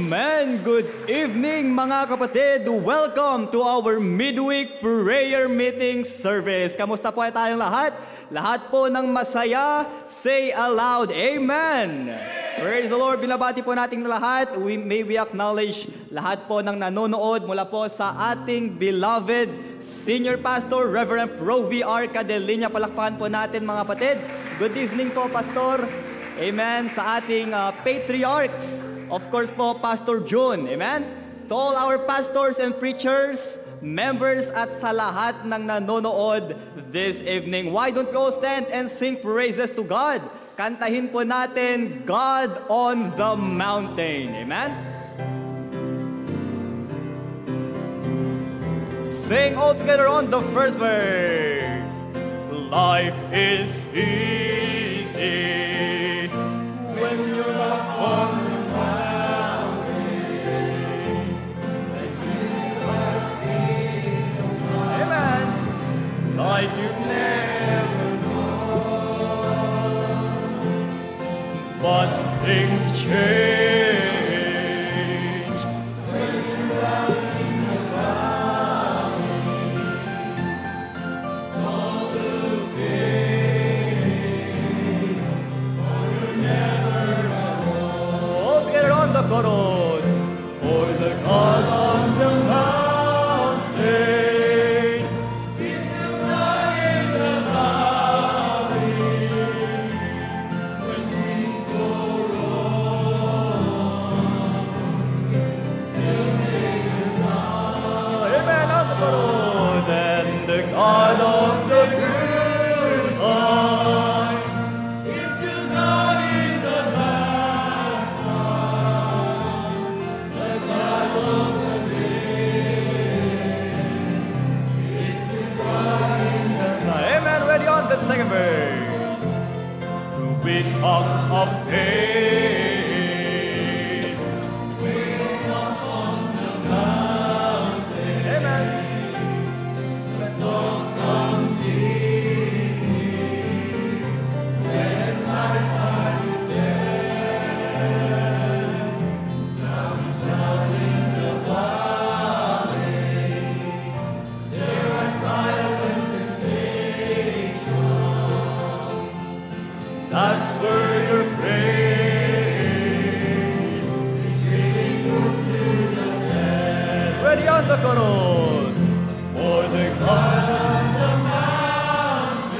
Amen! Good evening mga kapatid! Welcome to our midweek prayer meeting service. Kamusta po tayong lahat? Lahat po ng masaya, say aloud, Amen! Praise the Lord! Binabati po nating lahat. May we acknowledge lahat po ng nanonood mula po sa ating beloved Senior Pastor, Reverend Pro V.R. Cadelinia. Palakpakan po natin mga kapatid. Good evening po, Pastor. Amen! Sa ating Patriarch, of course po, Pastor June. Amen? To all our pastors and preachers, members at sa lahat ng nanonood this evening. Why don't we all stand and sing praises to God? Kantahin po natin, God on the Mountain. Amen? Sing all together on the first verse. Life is easy when you're up on the like you never known, but things change when you're out in the valley. Don't lose faith, for you're never alone. All together on the chorus. For the God on the mountain God of the good times is still not in the bad times. The God of the day is still God in the night. Amen. Ready on the second verse. We talk of faith, way up on the mountain. Amen. Don't comes easy when life's heart is dead. Now he's down in the valley. There are trials and temptations. That's where your faith is really put to the test. Ready on the chorus. For the God on the mountain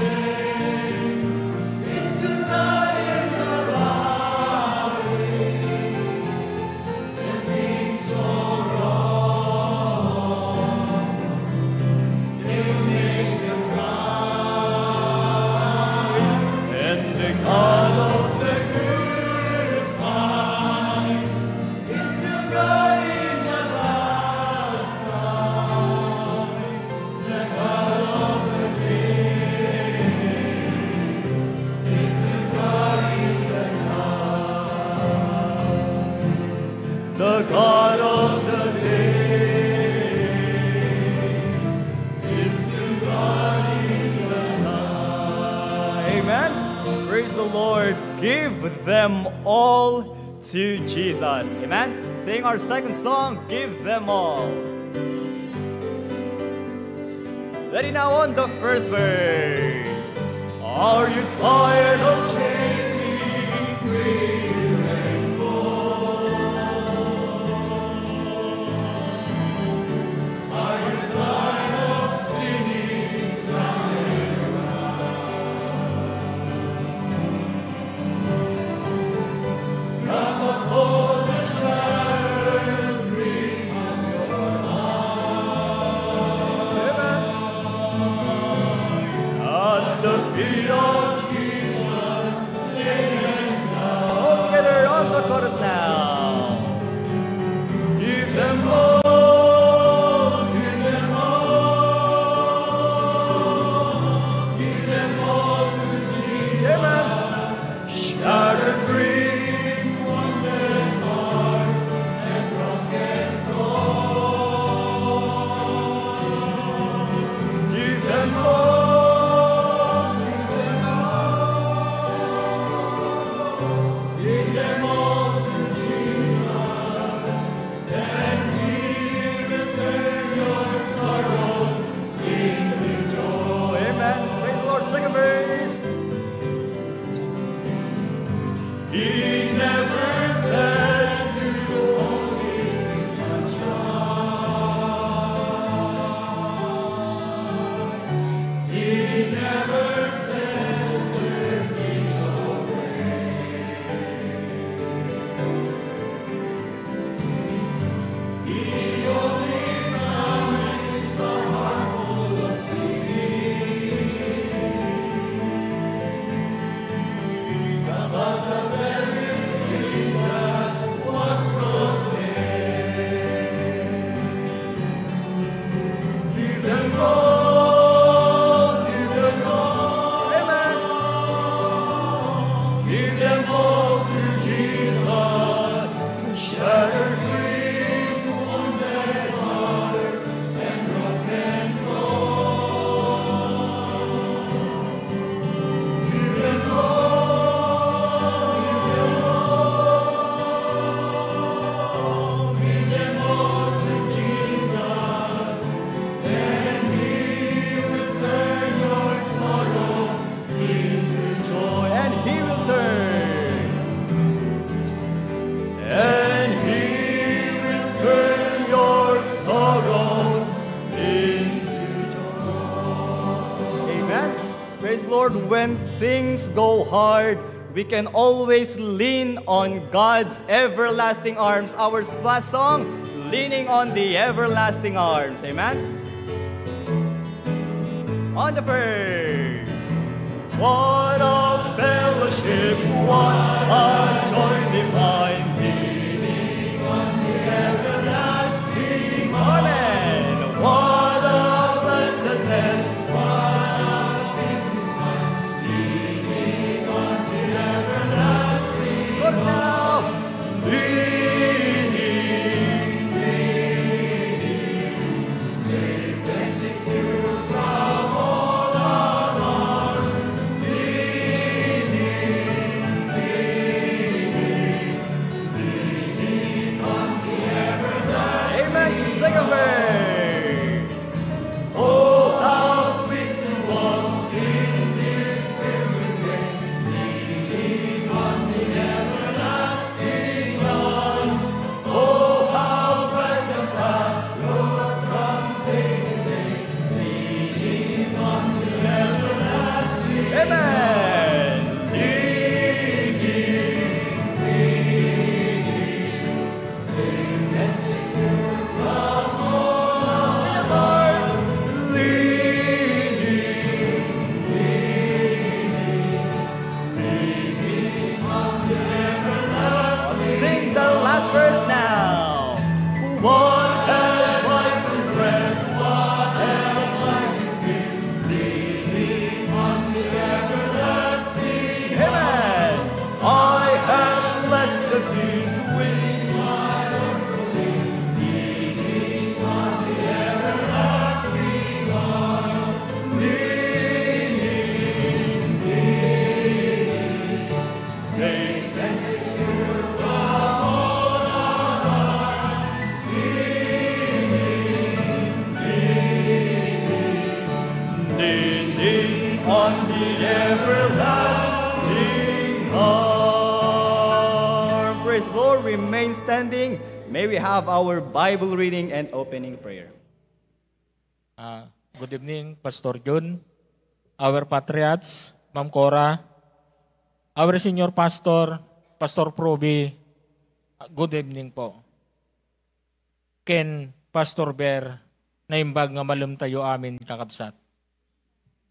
is still not in the valley, and things so wrong, they make them right. And the God of the good times is still not in the bad times. The God of the day is the God in the night. The God of the day is the God in the night. Amen. Praise the Lord. Give them all to Jesus. Amen. Sing our second song, Give Them All. Ready now on the first verse. Are you tired of chasing greater and more? Are you tired of spinning round and round? Come upon the shattered dreams of your heart. At the feet of Jesus, When things go hard, we can always lean on God's everlasting arms. Our last song, Leaning on the Everlasting Arms. Amen? On the first. What a fellowship, what a joy divine, leaning on the everlasting arms. Amen. What a blessedness, remain standing. May we have our Bible reading and opening prayer. Good evening, Pastor Jun, our patriarchs, Ma'am Cora, our senior pastor, Pastor Proby. Good evening po. Ken, Pastor Bear, naimbag nga malum tayo amin kakabsat.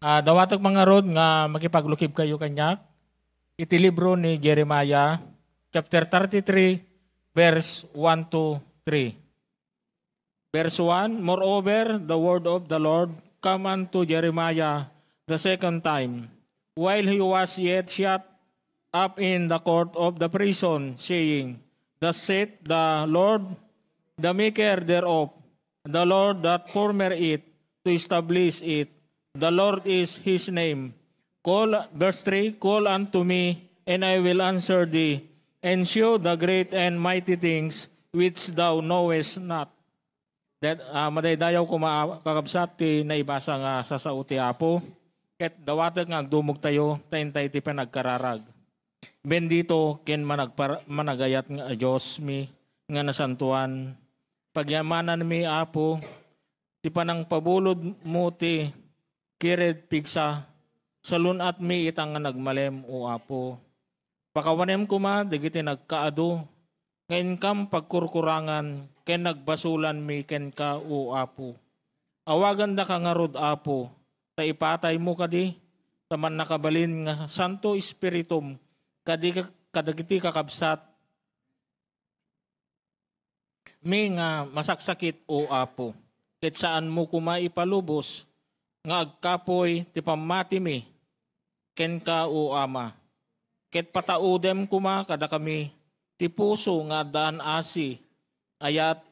Dawatag mga rod nga makipaglukib kayo kanyak. Iti libro ni Jeremiah, chapter 33, verse 1 to 3. Verse 1, Moreover, the word of the Lord come unto Jeremiah the second time, while he was yet shut up in the court of the prison, saying, Thus saith the Lord, the maker thereof, the Lord that former it, to establish it. The Lord is his name. Verse 3, Call unto me, and I will answer thee, and show the great and mighty things which thou knowest not. That madaydayaw ko kakabsat ti naibasa nga sa sauti apo, ket dawatag nga agdumog tayo, tayntay ti panagkararag. Bendito ken managayat nga Diyos mi, nga nasantuan. Pagyamanan mi apo, ti panang pabulod mo ti kired pigsa, salunat mi itang nga nagmalem o apo. Pakawanem ko ma, digiti nagkaado, ngayon kam pagkurkurangan, ken nagbasulan mi ken ka o apo. Awagan da ka nga rod apo, ta ipatay mo kadi, taman nakabalin nga Santo Espiritum, kadagiti kakabsat, mi nga masaksakit o apo. ket saan mo kuma ipalubos, nga agkapoy ti pamati mi, ken ka o Ama. Ket pataudem kuma kada kami, ti puso nga daan asi, ayat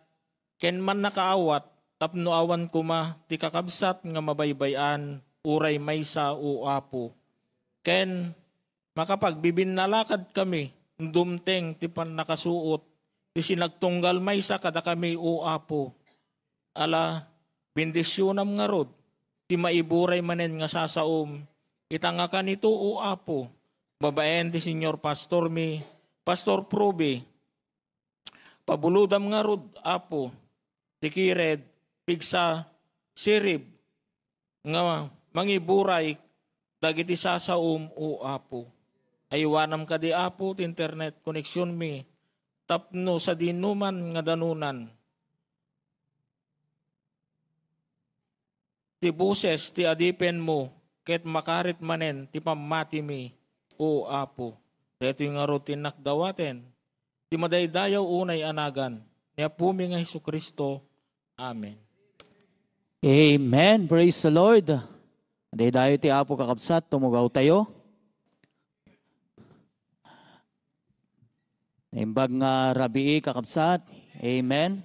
ken man nakaawat, tapno awan kuma ti kakabsat nga mabaybayan, uray maysa o Apo. Ken makapagbibinalakad kami, dumteng ti pan nakasuot, ti sinagtunggal maysa kada kami o Apo. Ala, bendisyonam nga rod, ti maiburay manen nga sasaom, itanga ka nito o Apo, babaen ti Senyor Pastor mi, Pastor Probe, pabuludam nga rod, Apo, ti kired, pigsa, sirib, nga mangiburay, dagiti sasaom o Apo. Aywanam ka di Apo, ti internet connection mi, tapno sa dinuman nga danunan, ti buses ti adipen mo, ket makarit manen ti pamati mi, o Apo. Ito yung nga rutin nakdawaten, ti madaydayaw unay anagan, ni Apo mi nga Hesukristo. Amen. Amen. Praise the Lord. Daydayo ti Apo kakabsat, tumugaw tayo. Imbag nga rabii kakabsat. Amen.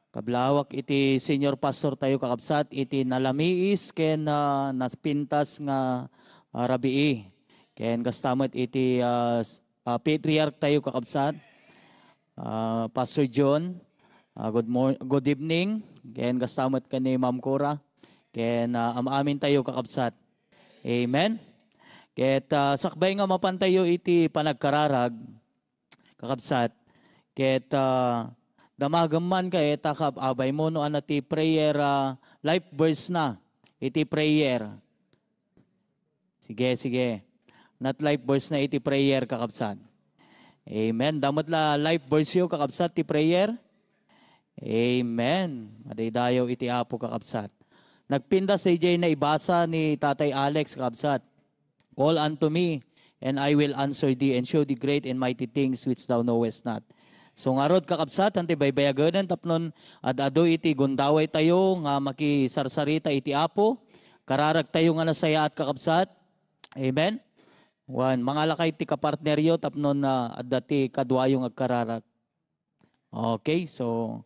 Kablawak iti senior pastor tayo kakabsat, iti nalamiis ken naspintas nga rabii. Ken kastamot iti patriarch tayo kakabsat, Pastor John. Good evening. Ken kastamot ka ni Ma'am Cora. Ken amin tayo kakabsat. Amen. Ket sakbay nga mapantayo iti panagkararag kakabsat. Ket damagaman ka takap abay mo no anati prayer life verse na iti prayer. Sige. Not life verse na iti prayer kakabsat. Amen. Damot la life verse yo kakabsat ti prayer. Amen. Madaydayo iti Apo kakabsat. Nagpinda sa ijay na ibasa ni Tatay Alex kakabsat. Call unto me, and I will answer thee, and show thee great and mighty things which thou knowest not. So nga rod kakabsat, anti baybayaganan, tapnon adado iti gundaway tayo, nga makisarsarita iti Apo. Kararag tayo nga nasaya at kakabsat. Amen. One, mga lakay ti kapartneryo, tapnon na adati kadwayong agkararag. Okay, so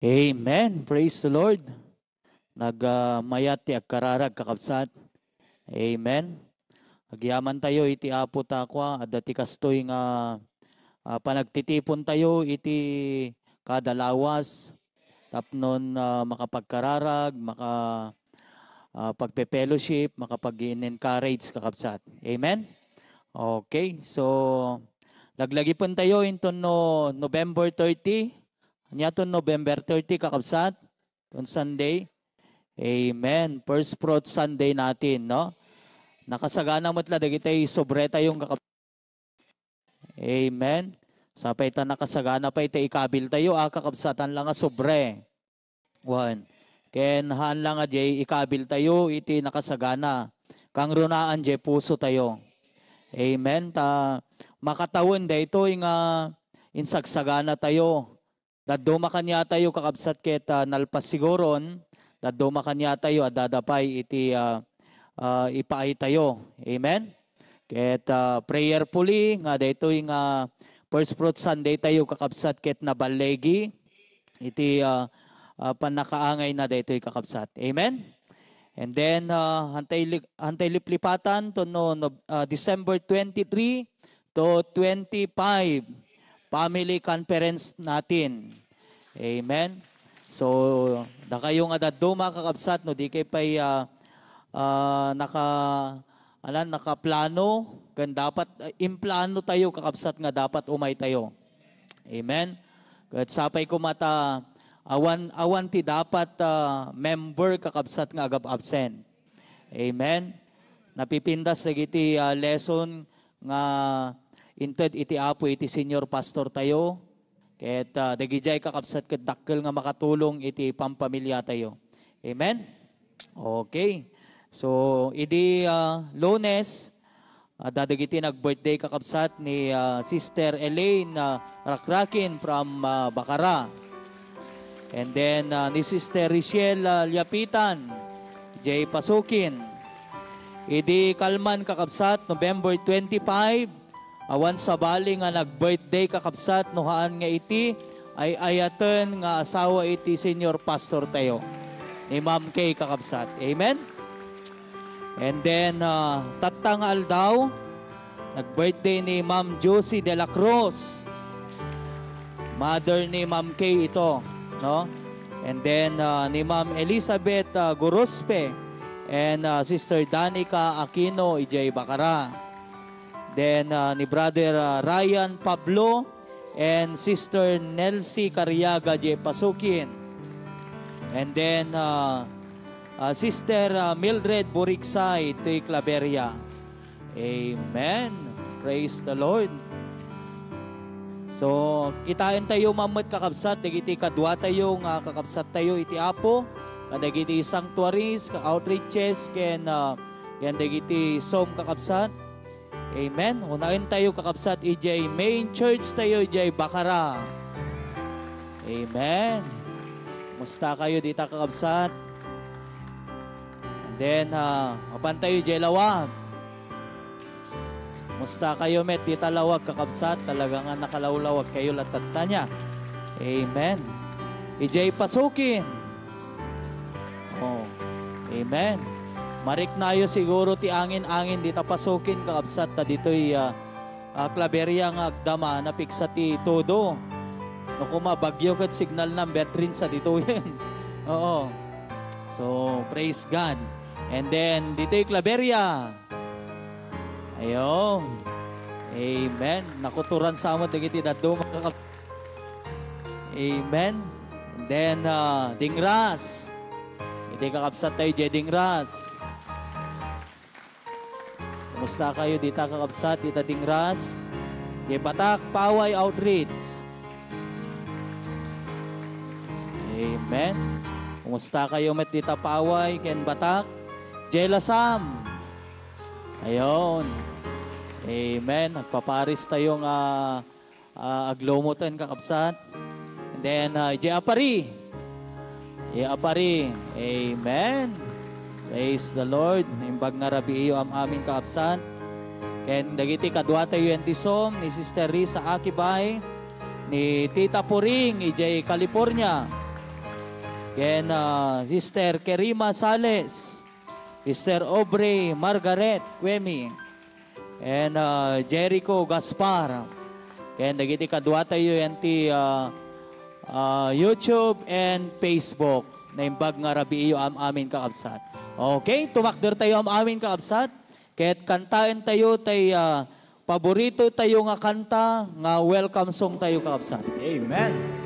Amen. Praise the Lord. Nagmayat ti agkararag kakabsat. Amen. Agyaman tayo iti apo takwa at dati kastoy nga panagtitipon tayo iti kadalawas tapnon makapagkararag, pagpe-fellowship, makapag-encourage kakabsat. Amen. Okay. So laglagipon tayo into November 30. Anyaton November 30 kakabsat. On Sunday. Amen. First Fruit Sunday natin, no? Nakasagana mo't la dagitay sobreta yung kakabsat. Amen. Sapay ta nakasagana pa ita ikabil tayo, kakabsatan lang nga sobre. One. Ken haan lang nga jay ikabil tayo, iti nakasagana. Kang runaan jay puso tayo. Amen. Ta makatawon da ito yung insagsagana tayo. Daduma kanya tayo kakabsat ket nalpas siguron. Daduma kanya tayo adadapay iti ipaay tayo. Amen. Ket prayerfully nga dayto yung First Fruit Sunday tayo kakabsat ket nabalegi iti panakaangay na dayto yung kakabsat. Amen. And then hantay liplipatan to December 23 to 25 family conference natin. Amen. So da kayo nga daduma kakabsat no di kay pay nakaplano, kan dapat implano tayo kakabsat nga dapat umay tayo. Amen. Kat sapay ko mata awan ti dapat member kakabsat nga agab absent. Amen. Napipindas dagiti lesson nga inted iti apo iti senior pastor tayo. Ket dagijay kakabsat ket dakkel nga makatulong iti pampamilya tayo. Amen. Okay. So, idi Lunes, dadagiti nag-birthday kakabsat ni Sister Elaine Rakrakin from Bacara. And then ni Sister Richelle Liapitan, Jay Pasukin. Idi Kalman kakabsat, November 25, awan sa bali nga nag-birthday kakabsat, nuhaan nga iti, ay ayaten nga asawa iti senior pastor tayo, ni Ma'am Kay kakabsat. Amen? And then, tatang aldaw, nag-birthday ni Ma'am Josie de la Cruz. Mother ni Ma'am Kay ito, no? And then, ni Ma'am Elizabeth Gorospe and Sister Danica Aquino, Ijay Bacara. Then, ni Brother Ryan Pablo and Sister Nelsie Cariaga, J. Pasukin. And then, Sister Mildred Buriksay, Tuy Claveria. Amen. Praise the Lord. So, kitain tayo mamut kakabsat, dagiti kadwa tayo nga kakabsat tayo iti apo, kadagiti sanctuaries, ka-outreaches, ken yan dagiti som kakabsat. Amen. Unahin tayo kakabsat, ijay main church tayo, ijay Bacara. Amen. Musta kayo dita kakabsat? Then, mapan tayo jay lawag. Musta kayo met, di talawag kakabsat, talaga nga nakalawlawag kayo latagta niya. Amen. Ijay Pasukin. Oh, amen. Marik na yo siguro ti angin-angin, di ta pasukin kakabsat, ta dito'y Claveria nga agdama, napiksa ti todo. No kuma, bagyo kat signal number 3 sa dito yan. Oo. So, praise God. And then, dito'y Claveria. Ayun. Amen. Nakuturan sa amot, dagiti daddo. Amen. And then, Dingras. Hindi kakabsat tayo, Jay Dingras. Kumusta kayo, dita kakabsat, dita Dingras. Jay Batak, Paway Outreach. Amen. Kumusta kayo, met dita Paway, Ken Batak. Jay Lasam. Ayun. Amen. Nagpaparis tayong aglomutan kakabsat. And then, Jay Apari. Jay Apari. Amen. Praise the Lord. Imbag nga rabi iyo amin kakabsat. Ken dagiti kadwa tayo yung tisom ni Sister Risa Akibay. Ni Tita Puring, Jay California. Ken Sister Kerima Sales, Sister Aubrey Margaret Quemi, and Jericho Gaspar. Ken dagiti kadwa tayo yan ti YouTube and Facebook na imbag nga rabi iyo amin kakabsat. Okay, tumakder tayo amin kakabsat. Ket kantaen tayo tay paborito tayo nga kanta nga welcome song tayo kakabsat. Amen.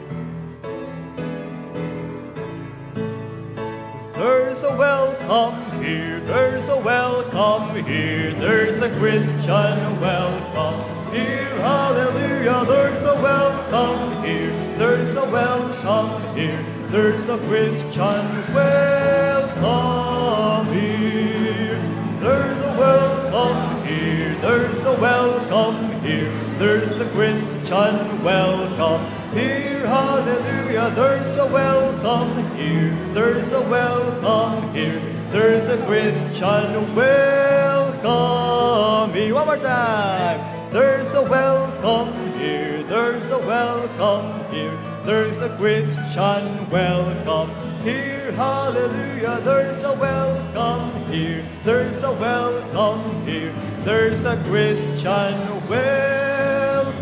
There's a welcome here, there's a welcome here, there's a Christian welcome here, hallelujah, there's a welcome here, there's a welcome here, there's a Christian welcome here, there's a welcome here, there's a welcome here, there's a Christian welcome here, hallelujah, there's a welcome here, there's a welcome here, there's a Christian welcome here. One more time. There's a welcome here, there's a welcome here, there's a Christian welcome here, hallelujah, there's a welcome here, there's a welcome here, there's a Christian welcome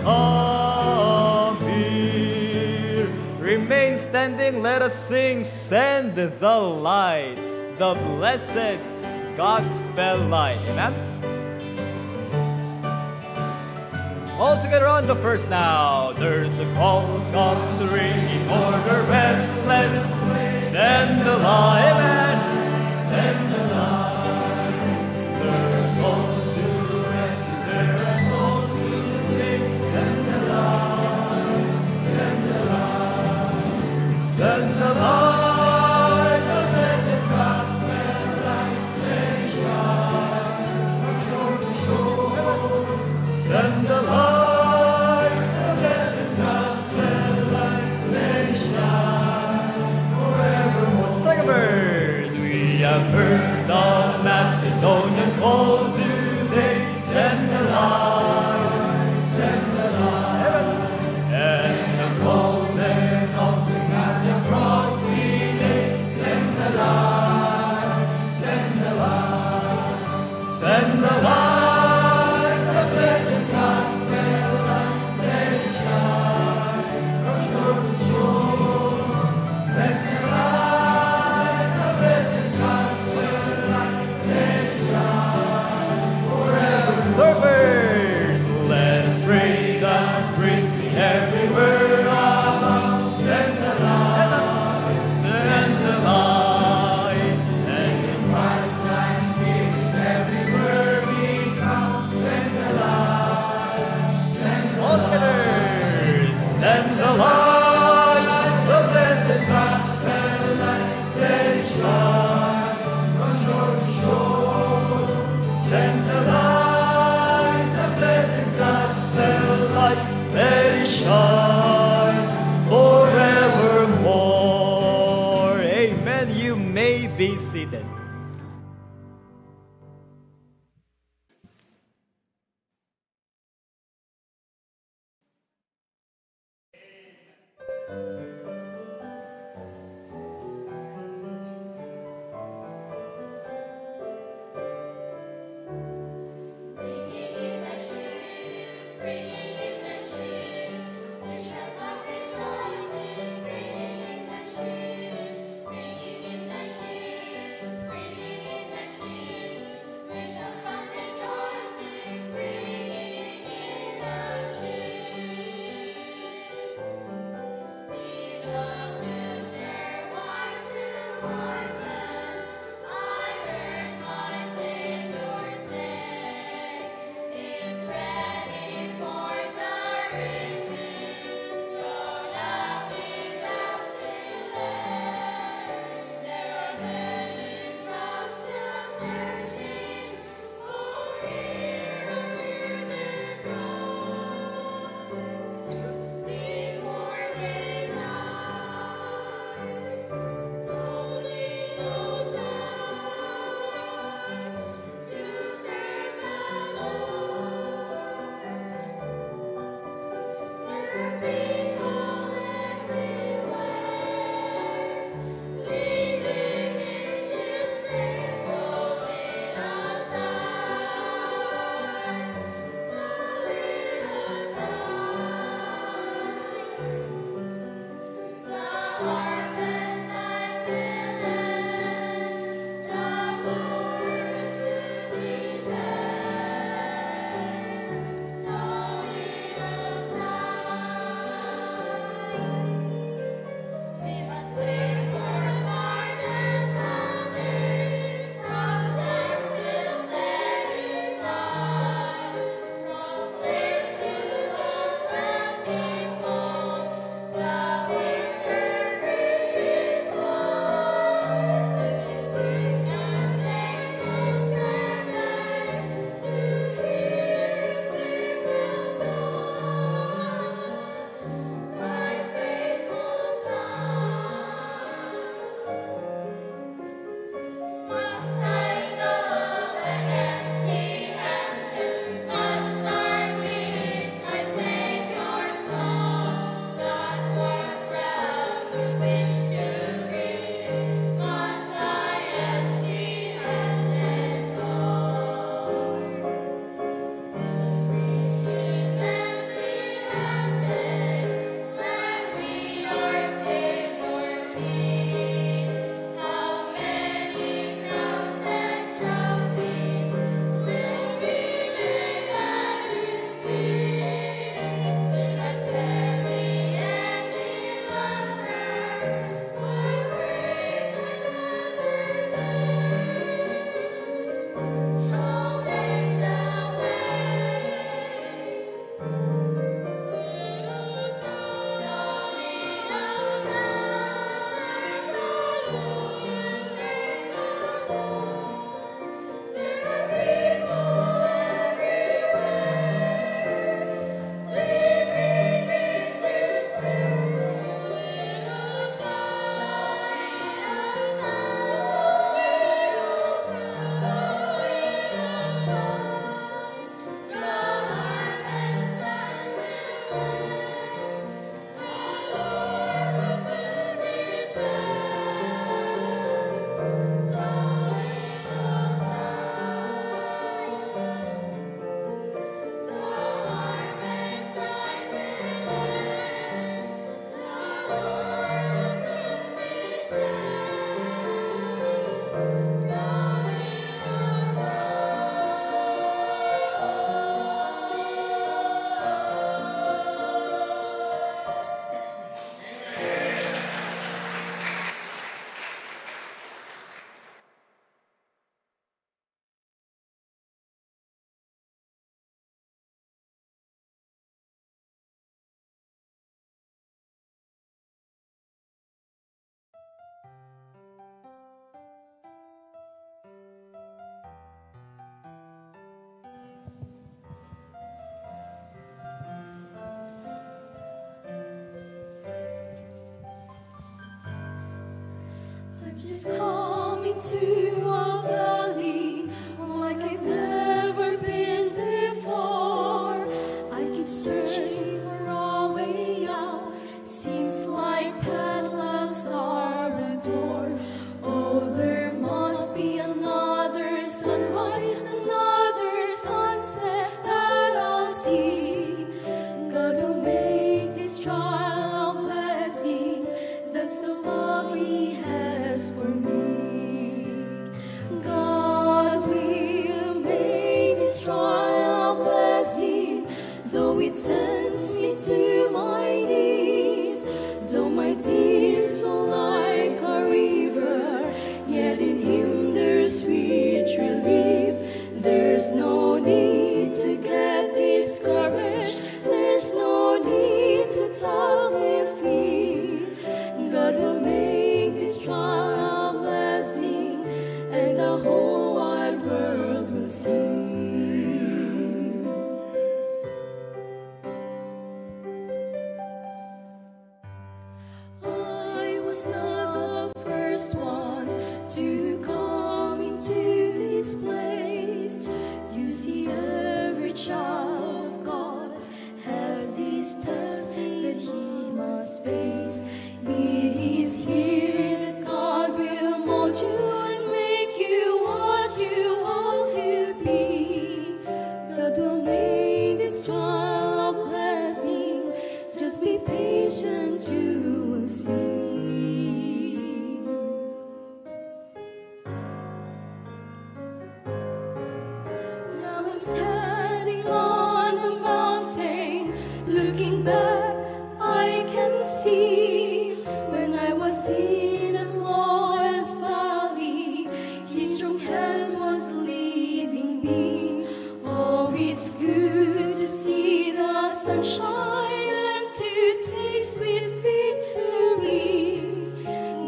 here. Remain standing, let us sing, send the light, the blessed gospel light. Amen? All together on the first now. There's a call, songs ringing, order restless. Send the light, amen. Send the light. There are souls to rescue, there are souls to sing. Send the light, send the light, send the light, the blessed gospel light, let it shine from shore to shore. Send the light. Heard the Macedonian call today. Send the light, send the light, and the golden offering at the cross we lay. Send the light, send the light, send the light, the blessed gospel light, let it shine from shore to shore. Send the light, the blessed let us pray that grace be everywhere about. Send the light, and in Christ's light spirit everywhere be found. Send the light, send the light, send the light, the blessed gospel light, let it shine from shore to shore. Send the light, let it shine forevermore. Amen. You may be seated. Bringing in the ships, just come into a valley like I've never been before. I keep searching for a way out. Seems like padlocks are the doors. Oh, there must be another sunrise, another sunset that I'll see. God will make this trial a blessing. That's the love He has for me. God will make this trial a blessing, though it sends me to my knees, though my tears flow like a river, yet in Him there's sweet relief. There's no need to get discouraged, there's no need to talk defeat. God will make this trial a blessing, and the whole wide world will see. I was not the first one to come into this place. You see, every child of God has this test that he must face. It is here that God will mold you and make you what you want to be. God will make this trial a blessing. Just be patient, you will see. Now I'm standing on the mountain, looking back, I can see when I was in that lowest valley, His strong hands was leading me. Oh, it's good to see the sunshine and to taste sweet victory.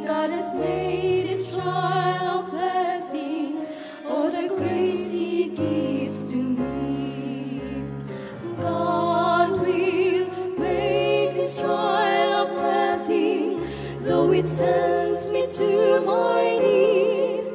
God has made His trial a blessing, all the grace He gives to me. God will make this trial a blessing, though it sends me to my knees,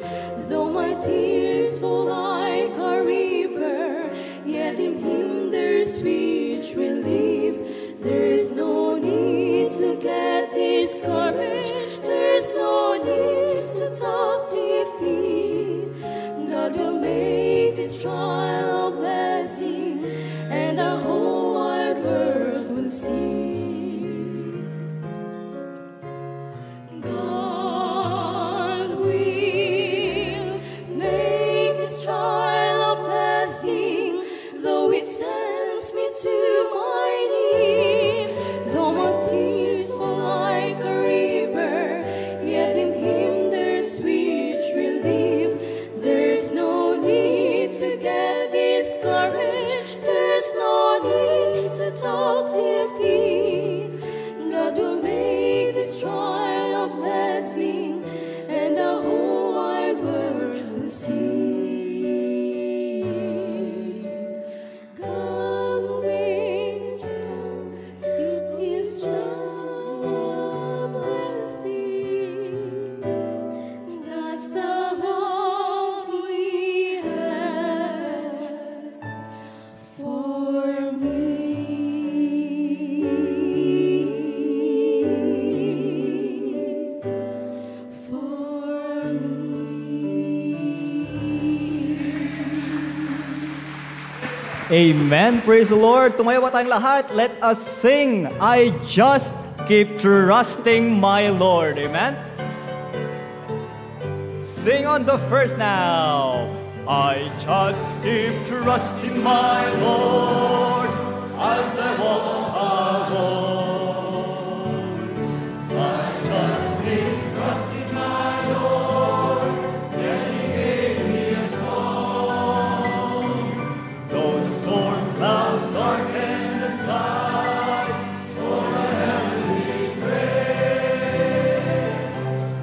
though my tears fall like a river, yet in Him there's sweet relief. There's no need to get discouraged, there's no need to talk defeat. God will make this trial a blessing, and the whole wide world will see. God will make this trial a blessing, though it sends me to my knees, though my tears fall like a river, yet in Him there's sweet relief. There's no need to get discouraged, there's no need to talk defeat. God will make this trial a blessing, and the whole wide world will see. God will make this trial a blessing. That's the love He has for me. For Amen. Praise the Lord. Tumayo ba tayong lahat? Let us sing, I just keep trusting my Lord. Amen? Sing on the first now. I just keep trusting my Lord as I walk alone. I just keep trusting my Lord, and He gave me a song. Though the storm clouds darken the sky for a heavenly prayer,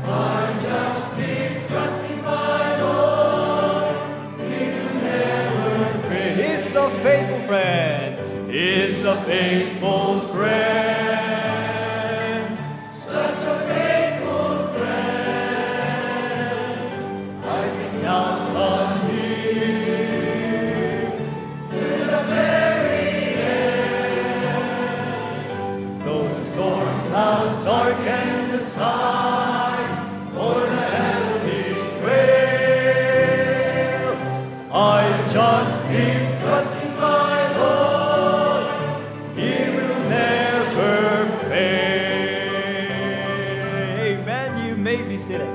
I just keep trusting my Lord. He will never fail. He's a faithful friend. He's a faithful aside for the heavenly trail. I just keep trusting my Lord, He will never fail. Amen. You may be seated.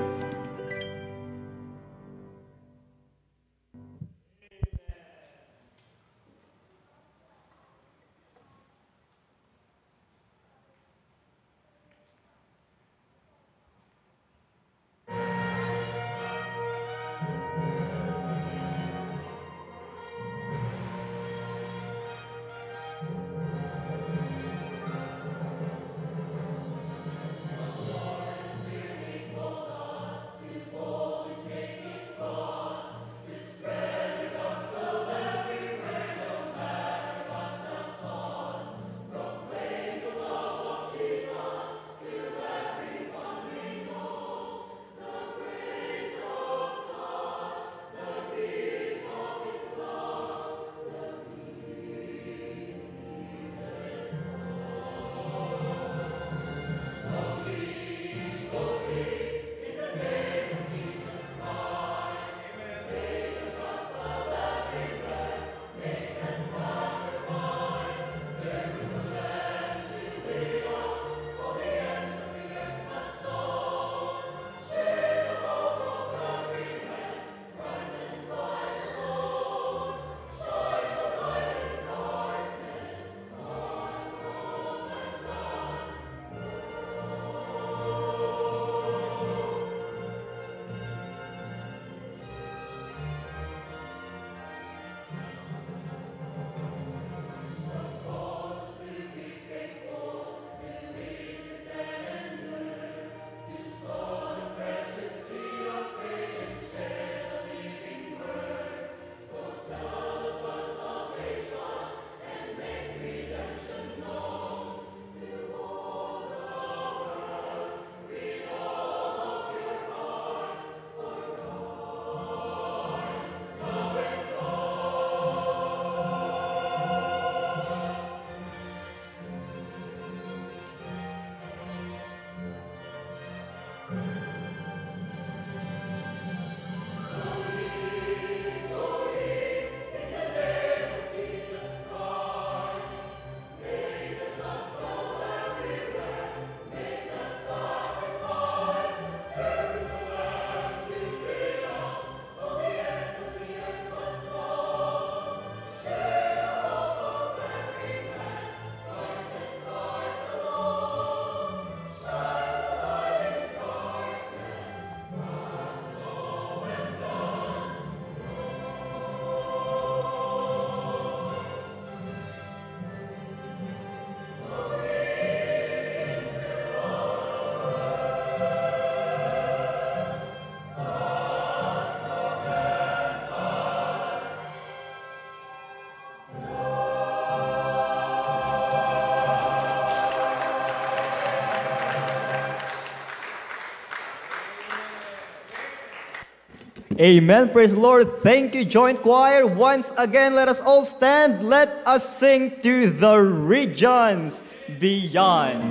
Amen. Praise the Lord. Thank you, Joint Choir. Once again, let us all stand. Let us sing to the regions beyond.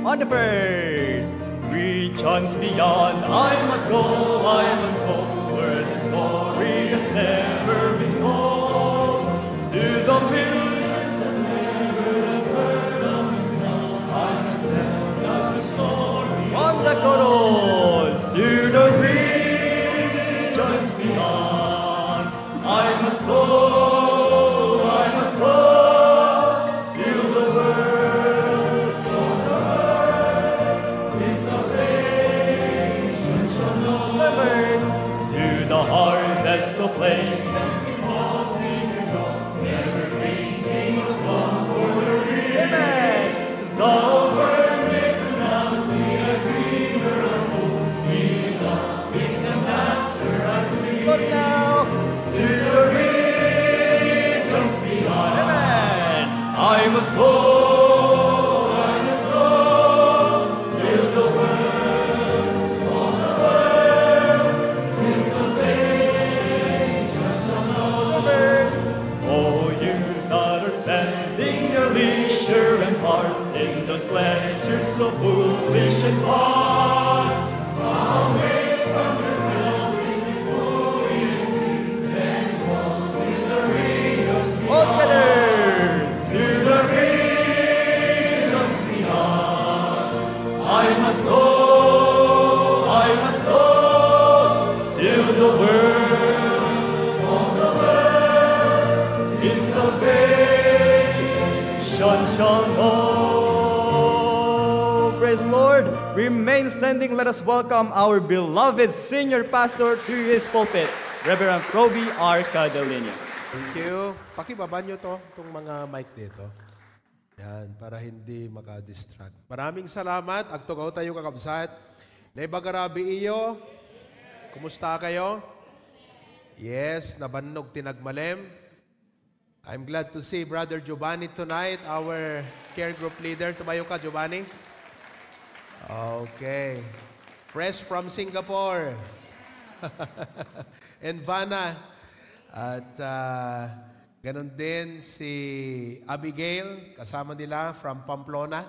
On the first, regions beyond, I must go, where the story has never been told. To the millions that never have heard of His name, I must tell us the story. On the chorus, to the regions beyond, I must go, till the world is salvation shall know. To the harvest of place in those pleasures so foolish and far. Away from the selfish exploits, and on to the radars beyond. All together! To the radars beyond. I must go to the world. All the world is salvation shall know. Praise the Lord. Remain standing. Let us welcome our beloved senior pastor to his pulpit, Reverend Proby R. Cadalino. Thank you. Pakibaba nyo itong mga mic dito. Yan, para hindi maka-distract. Maraming salamat. Agtugaw tayo kakabsat. Naibagarabi iyo. Kumusta kayo? Yes, nabannog tinagmalem. I'm glad to see Brother Giovanni tonight, our care group leader. Tumayo ka, Giovanni. Okay. Fresh from Singapore. And Vanna. At ganun din si Abigail, kasama nila from Pamplona.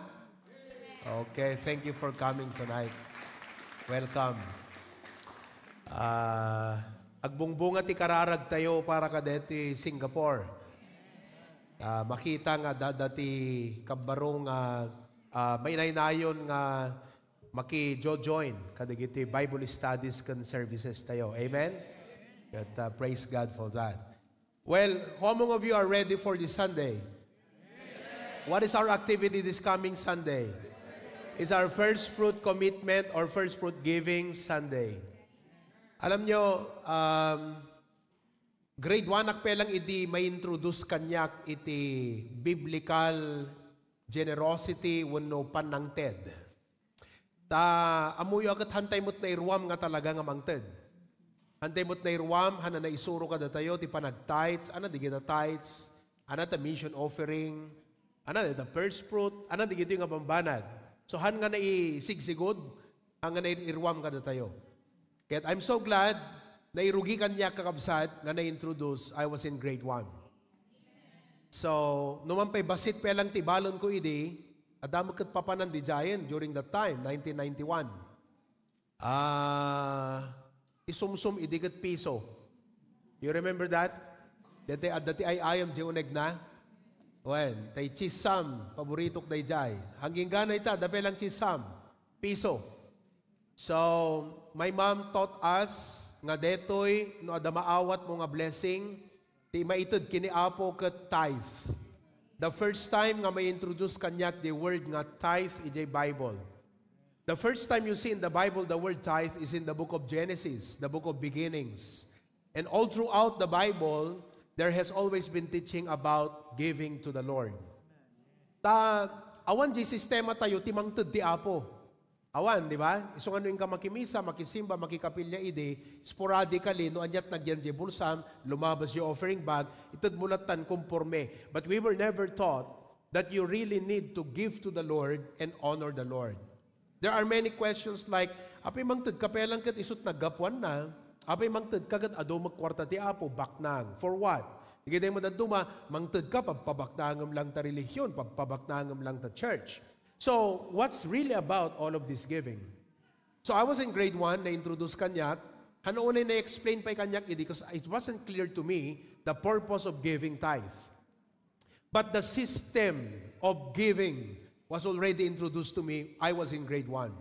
Okay, thank you for coming tonight. Welcome. Agbungbunga ti kararag tayo para kadeti Singapore. Makita nga dadati kabarong may nainayon nga maki-join kadigiti Bible studies kan services tayo. Amen? But, praise God for that. Well, how many of you are ready for this Sunday? What is our activity this coming Sunday? It's our first fruit commitment or first fruit giving Sunday. Alam nyo, grade 1 akpelang iti may introduce kanyak iti biblical generosity wenno panangted. Amuyo agad hantay mo't na irwam nga talaga nga mangted. Hantay mo't na irwam, hana na isuro ka datayo, ti panag-tithes, ana di kita tithes, ana ta mission offering, ana the first fruit, ana di kita nga bambanad. So han nga na isigsigod, ang nga na irwam ka datayo. Kaya I'm so glad na irugi kanya kakabsat nga na-introduce, I was in grade 1. So, numan pa'y basit pa lang tibalon ko idi, adamo kat papanan di Giant during that time, 1991. Isumsum idigat piso. You remember that? Dati ay ayam di uneg na. When, tay chisam, paboritok day jay. Hanggang gana ita, dapat lang chisam, piso. So, my mom taught us nga detoy no adamaawat mo nga blessing ti maitod kini apo ket tithe. The first time nga may introduce kanyak the word nga tithe in the Bible. The first time you see in the Bible the word tithe is in the book of Genesis, the book of beginnings. And all throughout the Bible, there has always been teaching about giving to the Lord. Awan di sistema tayo timangted ti apo. Awan, di ba? So ano yung ka makimisa, makisimba, makikapilya ide, sporadically, no anyat nagyan di bulsam, lumabas yung offering bag, itad mulatan kumporme. But we were never taught that you really need to give to the Lord and honor the Lord. There are many questions like, apay mangtad kapelang kat isut nagapuan na, apay mangtad kagat ado magkwarta ti apo, baknang. For what? Higitay mo daduma, mangtad ka, pagpabaknangam lang ta relihiyon, pagpabaknangam lang ta church. So, what's really about all of this giving? So, I was in grade 1, na-introduce kanyak. Hanoon ay na-explain pa kanyak because it wasn't clear to me the purpose of giving tithe. But the system of giving was already introduced to me. I was in grade 1.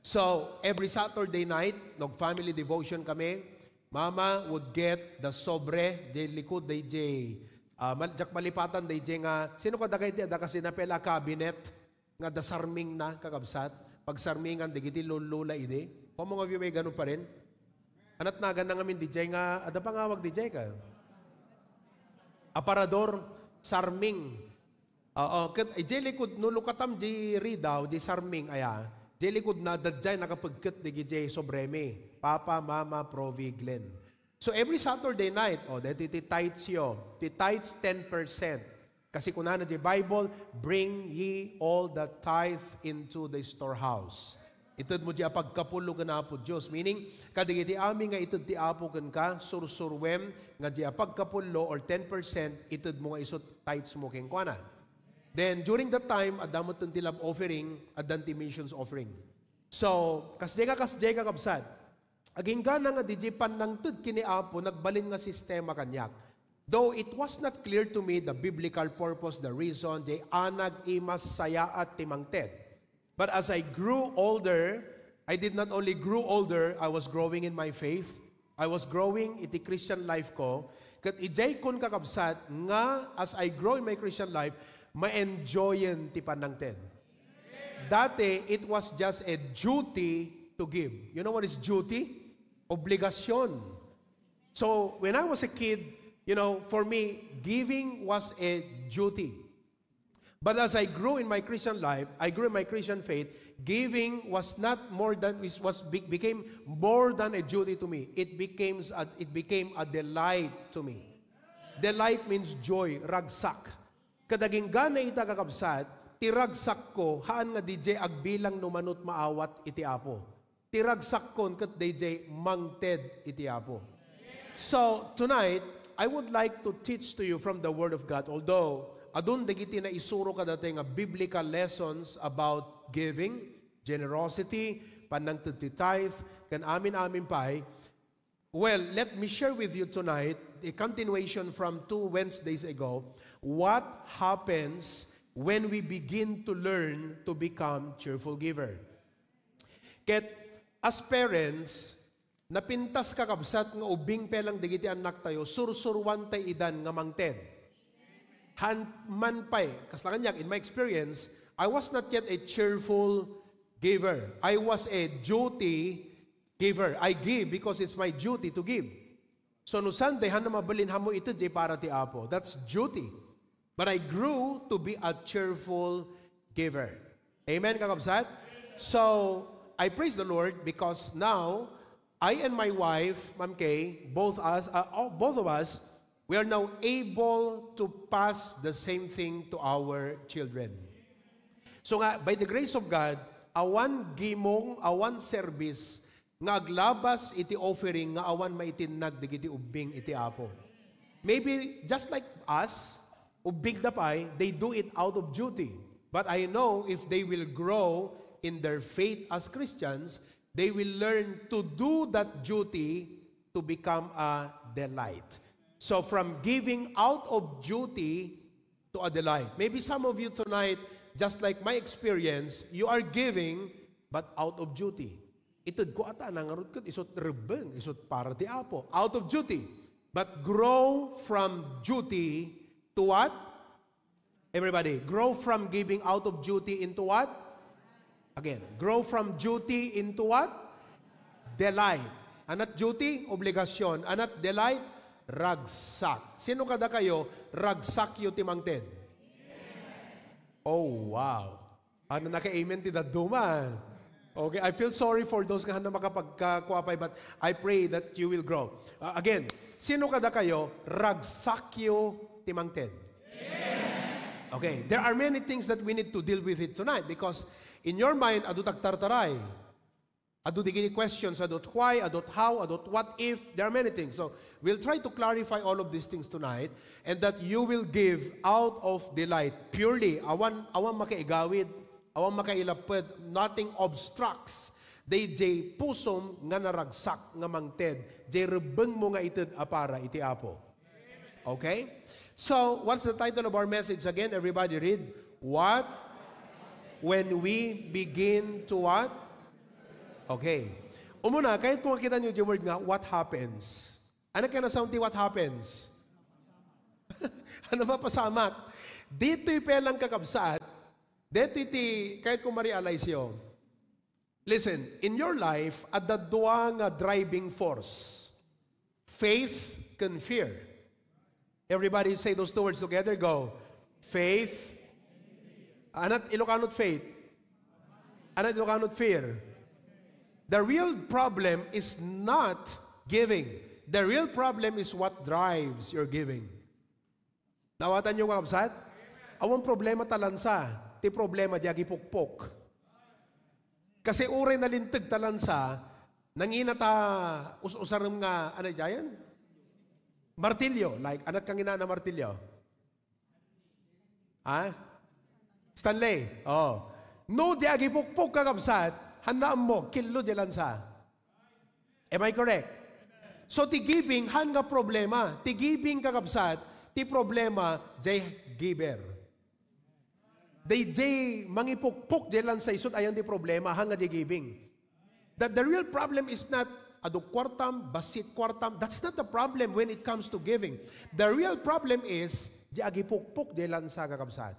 So, every Saturday night, nag-family devotion kami. Mama would get the sobre, de likod, de jak malipatan, de nga, sino ka dagay di, da kasi napela cabinet, nga dasarming na kakabsat, pagsarmingan, digiti lulula ide. Kung mga view may ganun pa rin, anat nagan na ngamin DJ nga, ada pa nga wag DJ ka. Aparador, sarming. Jelikod, nulukatam di ridaw, di sarming, aya. Jelikod na dadjay nakapagkat di DJ sobreme. Papa, Mama, Provi, Glenn. So every Saturday night, dati ti tithes yo. Ti tithes 10%. Kasi kung na di Bible, bring ye all the tithe into the storehouse. Itod mo di apagkapulo ka na po Diyos. Meaning, kadigiti amin nga itod ti apo kan ka, sursurwem, nga di apagkapulo or 10%, itod mo nga isot tithes mo keng kwa na. Then during that time, adamot ti love offering, adan ti missions offering. So, kasjay ka kabsat. Aging gana nga DJ panangtid kini Apo, nagbalin nga sistema kanyak. Though it was not clear to me the biblical purpose, the reason, di anag imas saya at timangted. But as I grew older, I did not only grow older, I was growing in my faith. I was growing iti Christian life ko. Kat ijay kon kakabsat nga as I grow in my Christian life, ma-enjoyin ti panangted. Dati, it was just a duty to give. You know what is duty? Obligasyon. So, when I was a kid, for me, giving was a duty. But as I grew in my Christian life, I grew in my Christian faith, giving was became more than a duty to me. It became a delight to me. Delight means joy, ragsak. Kadaging gana ita kakabsat, tiragsak ko, haan nga DJ agbilang numanot maawat iti Apo. Tiragsak kon kat DJ mangted iti Apo. So, tonight, I would like to teach to you from the Word of God, although adun dagiti na isuro ka dati nga biblical lessons about giving, generosity, panangted ti tithe, kan amin pay. Well, let me share with you tonight a continuation from 2 Wednesdays ago, what happens when we begin to learn to become cheerful giver. Ket as parents, napintas kakabsat nga ubing pelang digiti anak tayo, sursurwan tay idan nga mangted. Man pay, kaslangan in my experience, I was not yet a cheerful giver. I was a duty giver. I give because it's my duty to give. So no Sunday, han na mabalin hamo ito di para ti Apo. That's duty. But I grew to be a cheerful giver. Amen, kakabsat? So, I praise the Lord because now, I and my wife, Ma'am Kay, both of us, we are now able to pass the same thing to our children. So nga, by the grace of God, awan gimong, awan service, nga aglabas iti offering, nga awan maitinag digiti ubing iti Apo. Maybe just like us, ubing dapay, they do it out of duty. But I know if they will grow in their faith as Christians, they will learn to do that duty to become a delight. So from giving out of duty to a delight. Maybe some of you tonight, just like my experience, you are giving but out of duty. Itod ko ata nangarod kat isot rebeng, isot para ti Apo. Out of duty. But grow from duty to what? Everybody, grow from giving out of duty into what? Again, grow from duty into what? Delight. Anat duty, obligasyon. Anat delight, ragsak. Sino kada kayo, ragsak yu timangted? Oh, wow. Ano naka-amen ti daduman? Okay, I feel sorry for those na makapagkakuapay, but I pray that you will grow. Again, sino kada kayo, ragsak yu timangted? Okay, there are many things that we need to deal with it tonight because in your mind, adut agtartaray. Adut digini questions, adut why, adut how, adut what if. There are many things. So, we'll try to clarify all of these things tonight and that you will give out of delight. Purely, awan makaigawid, awan makailapad, nothing obstructs. They jay pusom nga naragsak nga mangted. Jay rebeng mo nga itid apara iti Apo. Okay? So, what's the title of our message again? Everybody read. What? When we begin to what? Okay. Umuna, kahit kung makita nyo yung word nga, what happens? Ano ka na sound what happens? Ano ba pasamak? Dito'y pelang kakabsat, dito'y, kahit kung ma-realize yun, listen, in your life, at the duwang driving force, faith can fear. Everybody say those two words together. Go. Faith. Anat Ilocanot faith. Anat Ilocanot fear. The real problem is not giving. The real problem is what drives your giving. Nawatan niyo kakabsat? Awang problema talansa. Ti problema di pukpok. Kasi uray na lintag talansa, nangina ta us-usaram nga, ano dyan? Martilyo. Like, anak kang ina na martilyo? Ha? Stanley, oh. No, di agi pukpuk kakabsat, handaan mo, kilo di lansa. Am I correct? So, ti giving, han nga problema. Ti giving kakabsat, ti problema, jay giver. Day mangipukpuk di lansa isot, ayan ti problema, han nga di giving. That the real problem is not aduk kwartam, basit kwartam. That's not the problem when it comes to giving. The real problem is, di agi pukpuk di lansa kakabsat.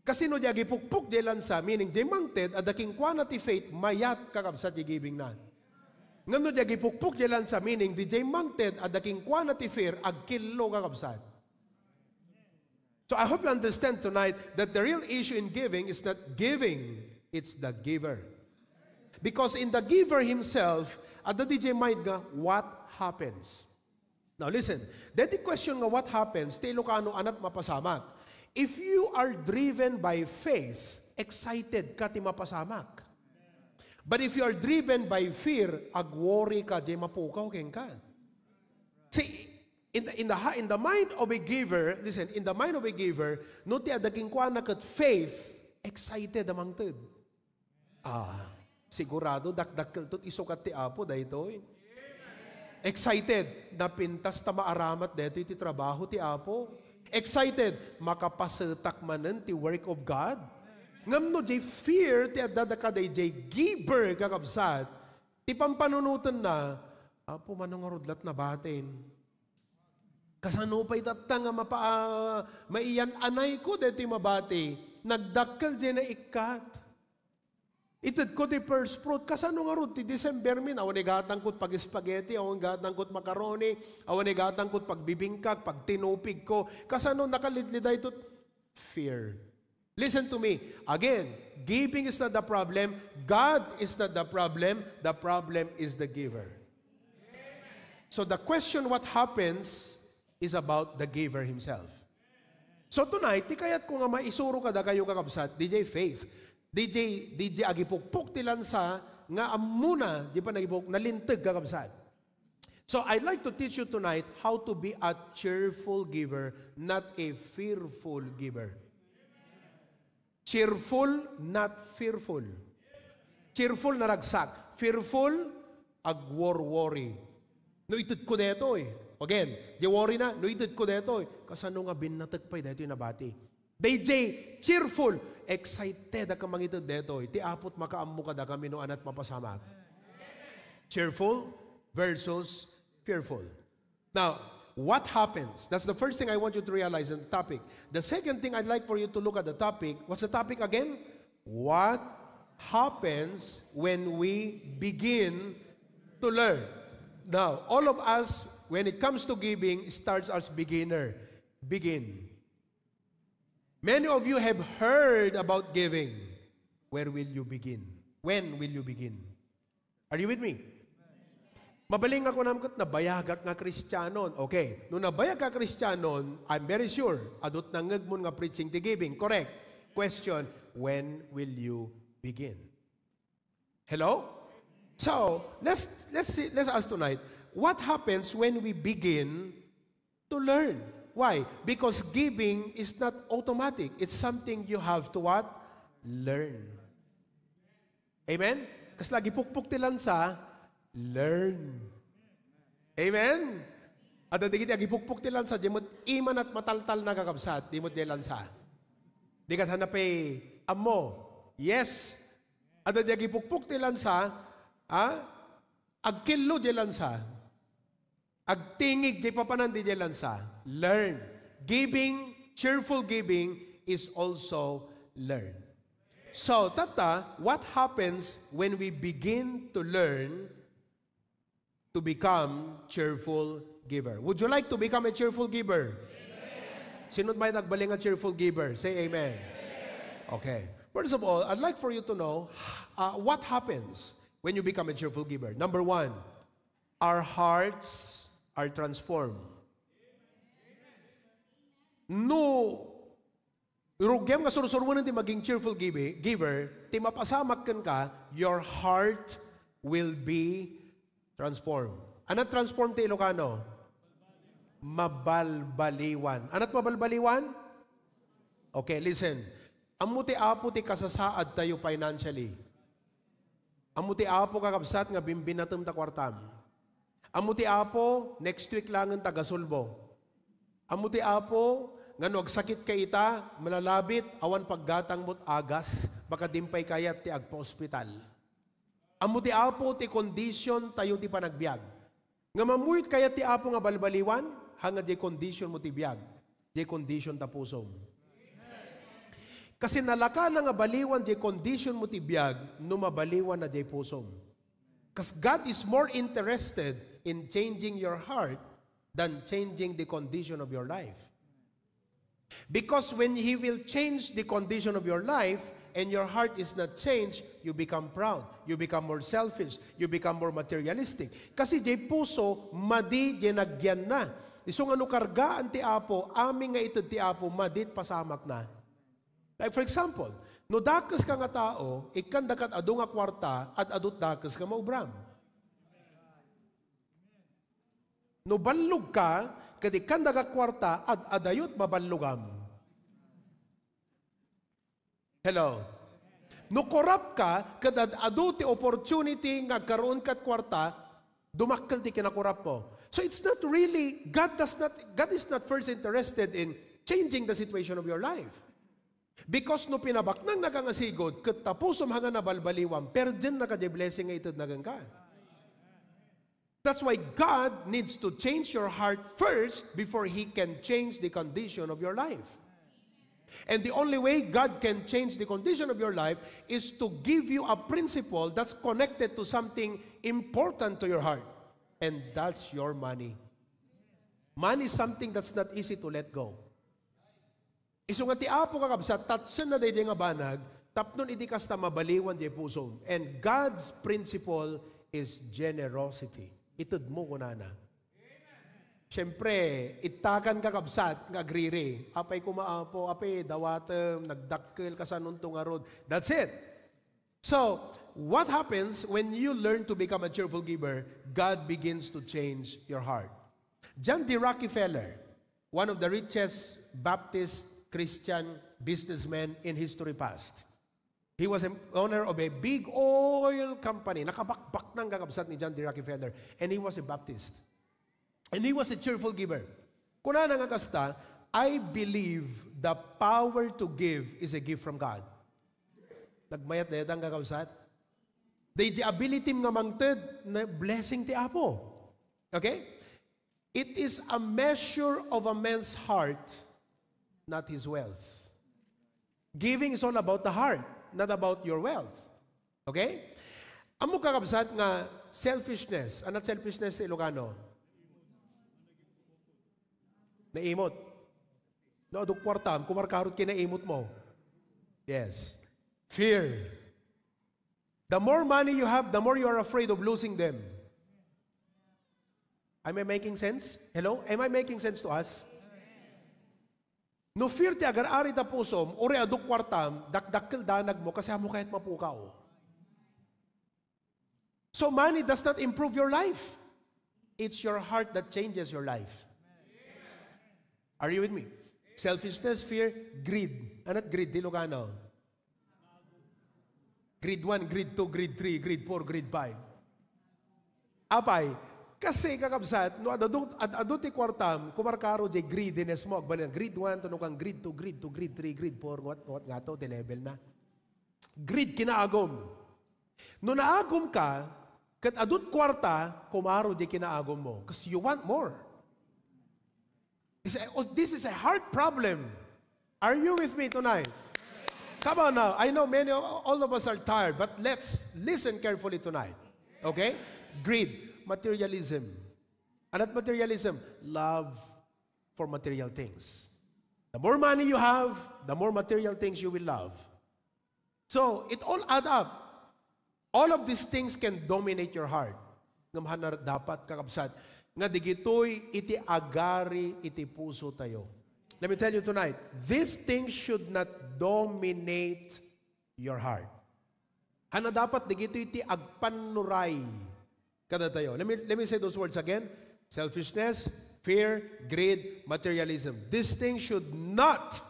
Kasi no di agi pukpuk di lansa, meaning di mangted, adaking quantity faith, mayat kakabsat di giving na. Ngam no di agi pukpuk di lansa, meaning di mangted, adaking quantity fear, agkilo kakabsat. So I hope you understand tonight that the real issue in giving is not giving, it's the giver. Because in the giver himself, ada DJ mind nga, what happens? Now listen, that the question nga what happens, ti Ilocano anat mapasamak. If you are driven by faith, excited ka ti mapasamak. But if you are driven by fear, agworry ka, di mapukaw keng ka. See, in the mind of a giver, listen, in the mind of a giver, no ti adaking kwa na kat faith, excited amang tid. Sigurado, dakdakkel tot isukat ti Apo, dahito. Excited, napintas ta maaramat dito iti trabaho ti Apo. Excited, makapasetak manen ti work of God. Ngam no, jay fear, ti adadakaday, jay giver kakabsat, ti pampanunutan na, Apo, manong arudlat na batin. Kasano pa'y tatang nga maiyan anay ko dito mabati, nagdakkel dyan na ikat. Itad ko ti first fruit, kasano nga ron ti December min, awan igatangkot pag spaghetti, awan igatangkot macaroni, awan igatangkot pag bibingkag, pag tinupig ko, kasano nakalidliday ito? Fear. Listen to me. Again, giving is not the problem, God is not the problem is the giver. So the question what happens is about the giver himself. So tonight, ti kayat ko nga maisuro kada kayo kakabsat, DJ Faith, DJ agipukpuk ti lansa nga amuna, di pa nagipuk, nalintag kakabsat. So I'd like to teach you tonight how to be a cheerful giver, not a fearful giver. Cheerful, not fearful. Cheerful na ragsak. Fearful, agwor-worry. No itid ko deto Again, di worry na, no itid ko deto Kasano nga binatag pa'y deto nabati. DJ, cheerful, excited ka mangitid deto Ti apot makaammo ka da kami no anat mapasamak. Cheerful versus fearful. Now, what happens? That's the first thing I want you to realize in the topic. The second thing I'd like for you to look at the topic. What's the topic again? What happens when we begin to learn? Now, all of us, when it comes to giving, starts as beginner. Begin. Many of you have heard about giving. Where will you begin? When will you begin? Are you with me? Mabaling ako namkot na bayagak nga Kristiyanon. Okay, nung nabayag ka Kristiyanon, I'm very sure, adot na ngagmon nga preaching ti giving. Correct. Question, when will you begin? Hello? So, let's ask tonight, what happens when we begin to learn? Why? Because giving is not automatic. It's something you have to what? Learn. Amen? Kas lagi pukpuk ti lansa, learn. Amen? At digit agi pukpuk ti lansa, di mo iman at mataltal na kakabsat, di mo ti lansa. Di kat hanapay amo. Yes. At agi pukpuk ti lansa, agkilo di lansa. Agtingig di papanan di lansa. Learn. Giving, cheerful giving is also learn. So, tata, what happens when we begin to learn to become cheerful giver? Would you like to become a cheerful giver? Amen. Sino may nagbaling a cheerful giver? Say amen. Amen. Okay. First of all, I'd like for you to know what happens when you become a cheerful giver. Number one, our hearts are transformed. No, rugyam nga surusuruan ti maging cheerful giver, ti mapasamak ka, your heart will be transformed. Anat transform ti Ilocano? Mabalbaliwan. Anat mabalbaliwan? Okay, listen. Amo ti apo ti kasasaad tayo financially. Amo ti apo kakabsat nga bimbinatum ta kwartam. Amo ti apo next week langan tagasulbo. Amo ti apo nga sakit ka ita, malalabit, awan paggatang mo't agas, baka dimpay kayat ti agpa-hospital. Amo ti apo ti condition tayo ti panagbiag. Nga mamuyit kayat ti apo nga balbaliwan, hanga di condition mo ti biag, di condition ta pusom. Kasi nalaka na nga baliwan di condition mo ti biag, no mabaliwan na di pusom. Because God is more interested in changing your heart than changing the condition of your life. Because when He will change the condition of your life and your heart is not changed, you become proud, you become more selfish, you become more materialistic. Kasi di puso, madi di nagyan na. Isong ano kargaan ti apo, aming nga ito ti apo, madit pasamak na. Like for example, no dakas ka nga tao, ikan dakat adu nga kwarta at adut dakas ka maubram. No ballog ka, kadi kan daga kwarta at adayot maballugam. Hello. No korap ka, kad adu ti opportunity nga karon kat kwarta, dumakkel ti kinakorap mo. So it's not really, God is not first interested in changing the situation of your life. Because no pinabaknang nagangasigod, kat tapusom hanga nabalbaliwam, pero dyan naka-blessing nga itad nagang ka. That's why God needs to change your heart first before He can change the condition of your life. And the only way God can change the condition of your life is to give you a principle that's connected to something important to your heart. And that's your money. Money is something that's not easy to let go. Iso nga ti apo kakabsat, tatsan na day nga banag, tapnon iti kasta mabaliwan di puso. And God's principle is generosity. Itod mo kunana. Siyempre, itakan kakabsat, nga agriri. Apay kumaapo, apay dawatem, nagdakkel ka sa nuntong arod. That's it. So, what happens when you learn to become a cheerful giver? God begins to change your heart. John D. Rockefeller, one of the richest Baptist Christian businessman in history past. He was an owner of a big oil company. Nakabakbak ng kakabsat ni John D. Rockefeller. And he was a Baptist. And he was a cheerful giver. Kuna nga kasta, I believe the power to give is a gift from God. Nagmayat na yatang kakabsat. The ability nga mangted na blessing ti Apo. Okay? It is a measure of a man's heart, not his wealth. Giving is all about the heart, not about your wealth. Okay? Amo kakabsat nga selfishness. Anat selfishness sa Ilocano? Naimot. No, aduk kwartam, kumarkarot kinaimot mo. Yes. Fear. The more money you have, the more you are afraid of losing them. Am I making sense? Hello? Am I making sense to us? No fear ti agar-ari ta pusom, uri aduk kwartam, dakdakkel danag mo kasi amo kahit mapukaw. So money does not improve your life. It's your heart that changes your life. Are you with me? Selfishness, fear, greed. Anat greed? Di Ilocano. Grade 1, grade 2, grade 3, grade 4, grade 5. Apay, kasi kakabsat, no adadot ti kwartam, kumarkaro di greediness mo, agbalang grade 1, tunong kang grade 2, grade 2, grade 3, grade 4, what nga to, di level na. Greed kinaagom. No naagom ka, kat adot kwarta, kumaro di kinaagom mo. Because you want more. This is a heart problem. Are you with me tonight? Come on now. I know all of us are tired, but let's listen carefully tonight. Okay? Greed, materialism. Anat materialism? Love for material things. The more money you have, the more material things you will love. So, it all add up. All of these things can dominate your heart. Ngam dapat kakabsat. Nga digitoy iti agari iti puso tayo. Let me tell you tonight, these things should not dominate your heart. Hana dapat digito iti agpanuray kada tayo. Let me say those words again. Selfishness, fear, greed, materialism. These things should not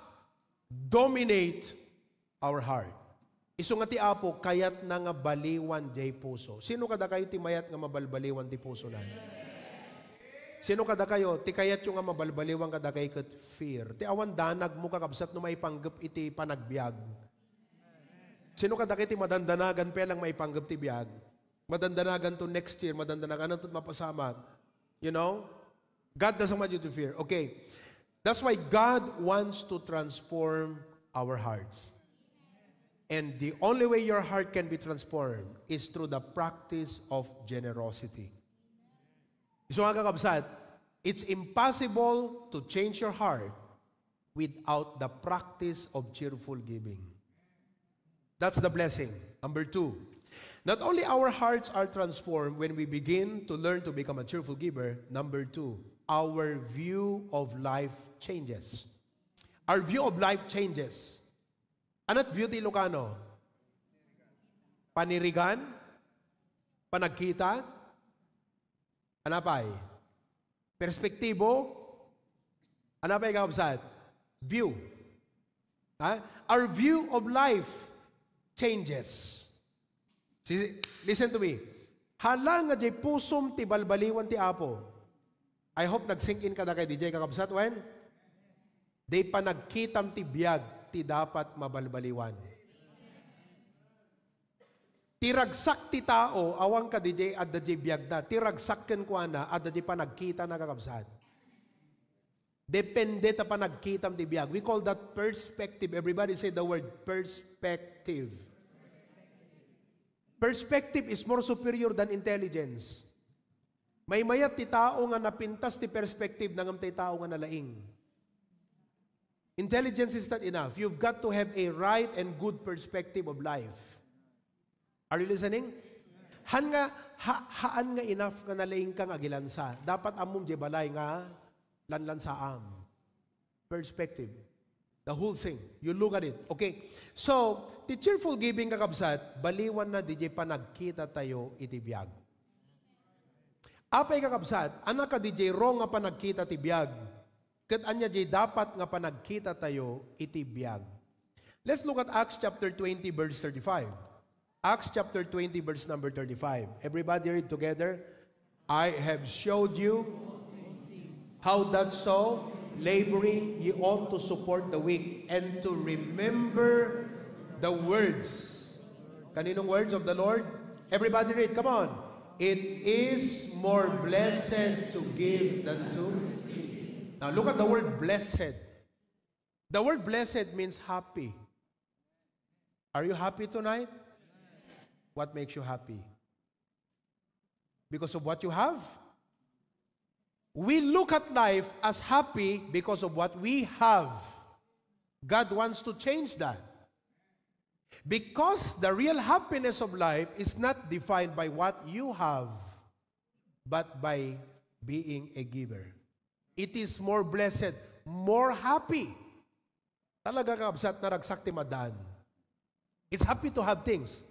dominate our heart. Isu nga ti Apo, kayat na nga baliwan jay puso. Sino kada kayo ti mayat nga mabalbaliwan ti puso na? Sino kada kayo, ti kayat yung nga mabalbaliwan kada kayo kat fear. Ti awan danag mo kakabsat no maipanggap iti panagbiag. Sino kada kayo ti madandanagan pelang maipanggap ti biag. Madandanagan to next year, madandanagan to mapasamag. You know? God doesn't want you to fear. Okay. That's why God wants to transform our hearts. And the only way your heart can be transformed is through the practice of generosity. So mga kakabsat, it's impossible to change your heart without the practice of cheerful giving. That's the blessing. Number 2, not only our hearts are transformed when we begin to learn to become a cheerful giver. Number 2, our view of life changes. Our view of life changes. Anot view ti Ilocano? Panirigan? Panagkita? Anapay? Perspektibo? Anapay kakabsat? View. Our view of life changes. Listen to me. Hala nga jay pusom ti balbaliwan ti Apo. I hope nag-sink in ka na kay DJ kakabsat when? Di pa nagkitam ti biyag ti dapat mabalbaliwan. Tiragsak ti tao, awang ka DJ at the biyag na. Tiragsak ken kwa na at the pa nagkita na kakabsat. Depende ta pa nagkitam ti biyag. We call that perspective. Everybody say the word perspective. Perspective is more superior than intelligence. May mayat ti tao nga napintas ti perspective nangam ti tao nga nalaing. Intelligence is not enough. You've got to have a right and good perspective of life. Are you listening? Haan nga enough nga nalaing kang agilansa. Dapat amom di balay nga lanlansaam. Perspective. The whole thing. You look at it. Okay. So, the cheerful giving kakabsat, baliwan na di pa nagkita tayo iti biyag. Apay kakabsat, anak ka di wrong nga pa nagkita ti biyag. Kat anya jay dapat nga panagkita tayo iti biyag. Let's look at Acts chapter 20 verse 35. Acts chapter 20 verse number 35. Everybody read together. I have showed you how that so laboring ye ought to support the weak and to remember the words. Kaninong words of the Lord? Everybody read, come on. It is more blessed to give than to receive. Now look at the word blessed. The word blessed means happy. Are you happy tonight? What makes you happy? Because of what you have? We look at life as happy because of what we have. God wants to change that. Because the real happiness of life is not defined by what you have, but by being a giver. It is more blessed, more happy. Talaga kakabsat na ragsakti madan. It's happy to have things.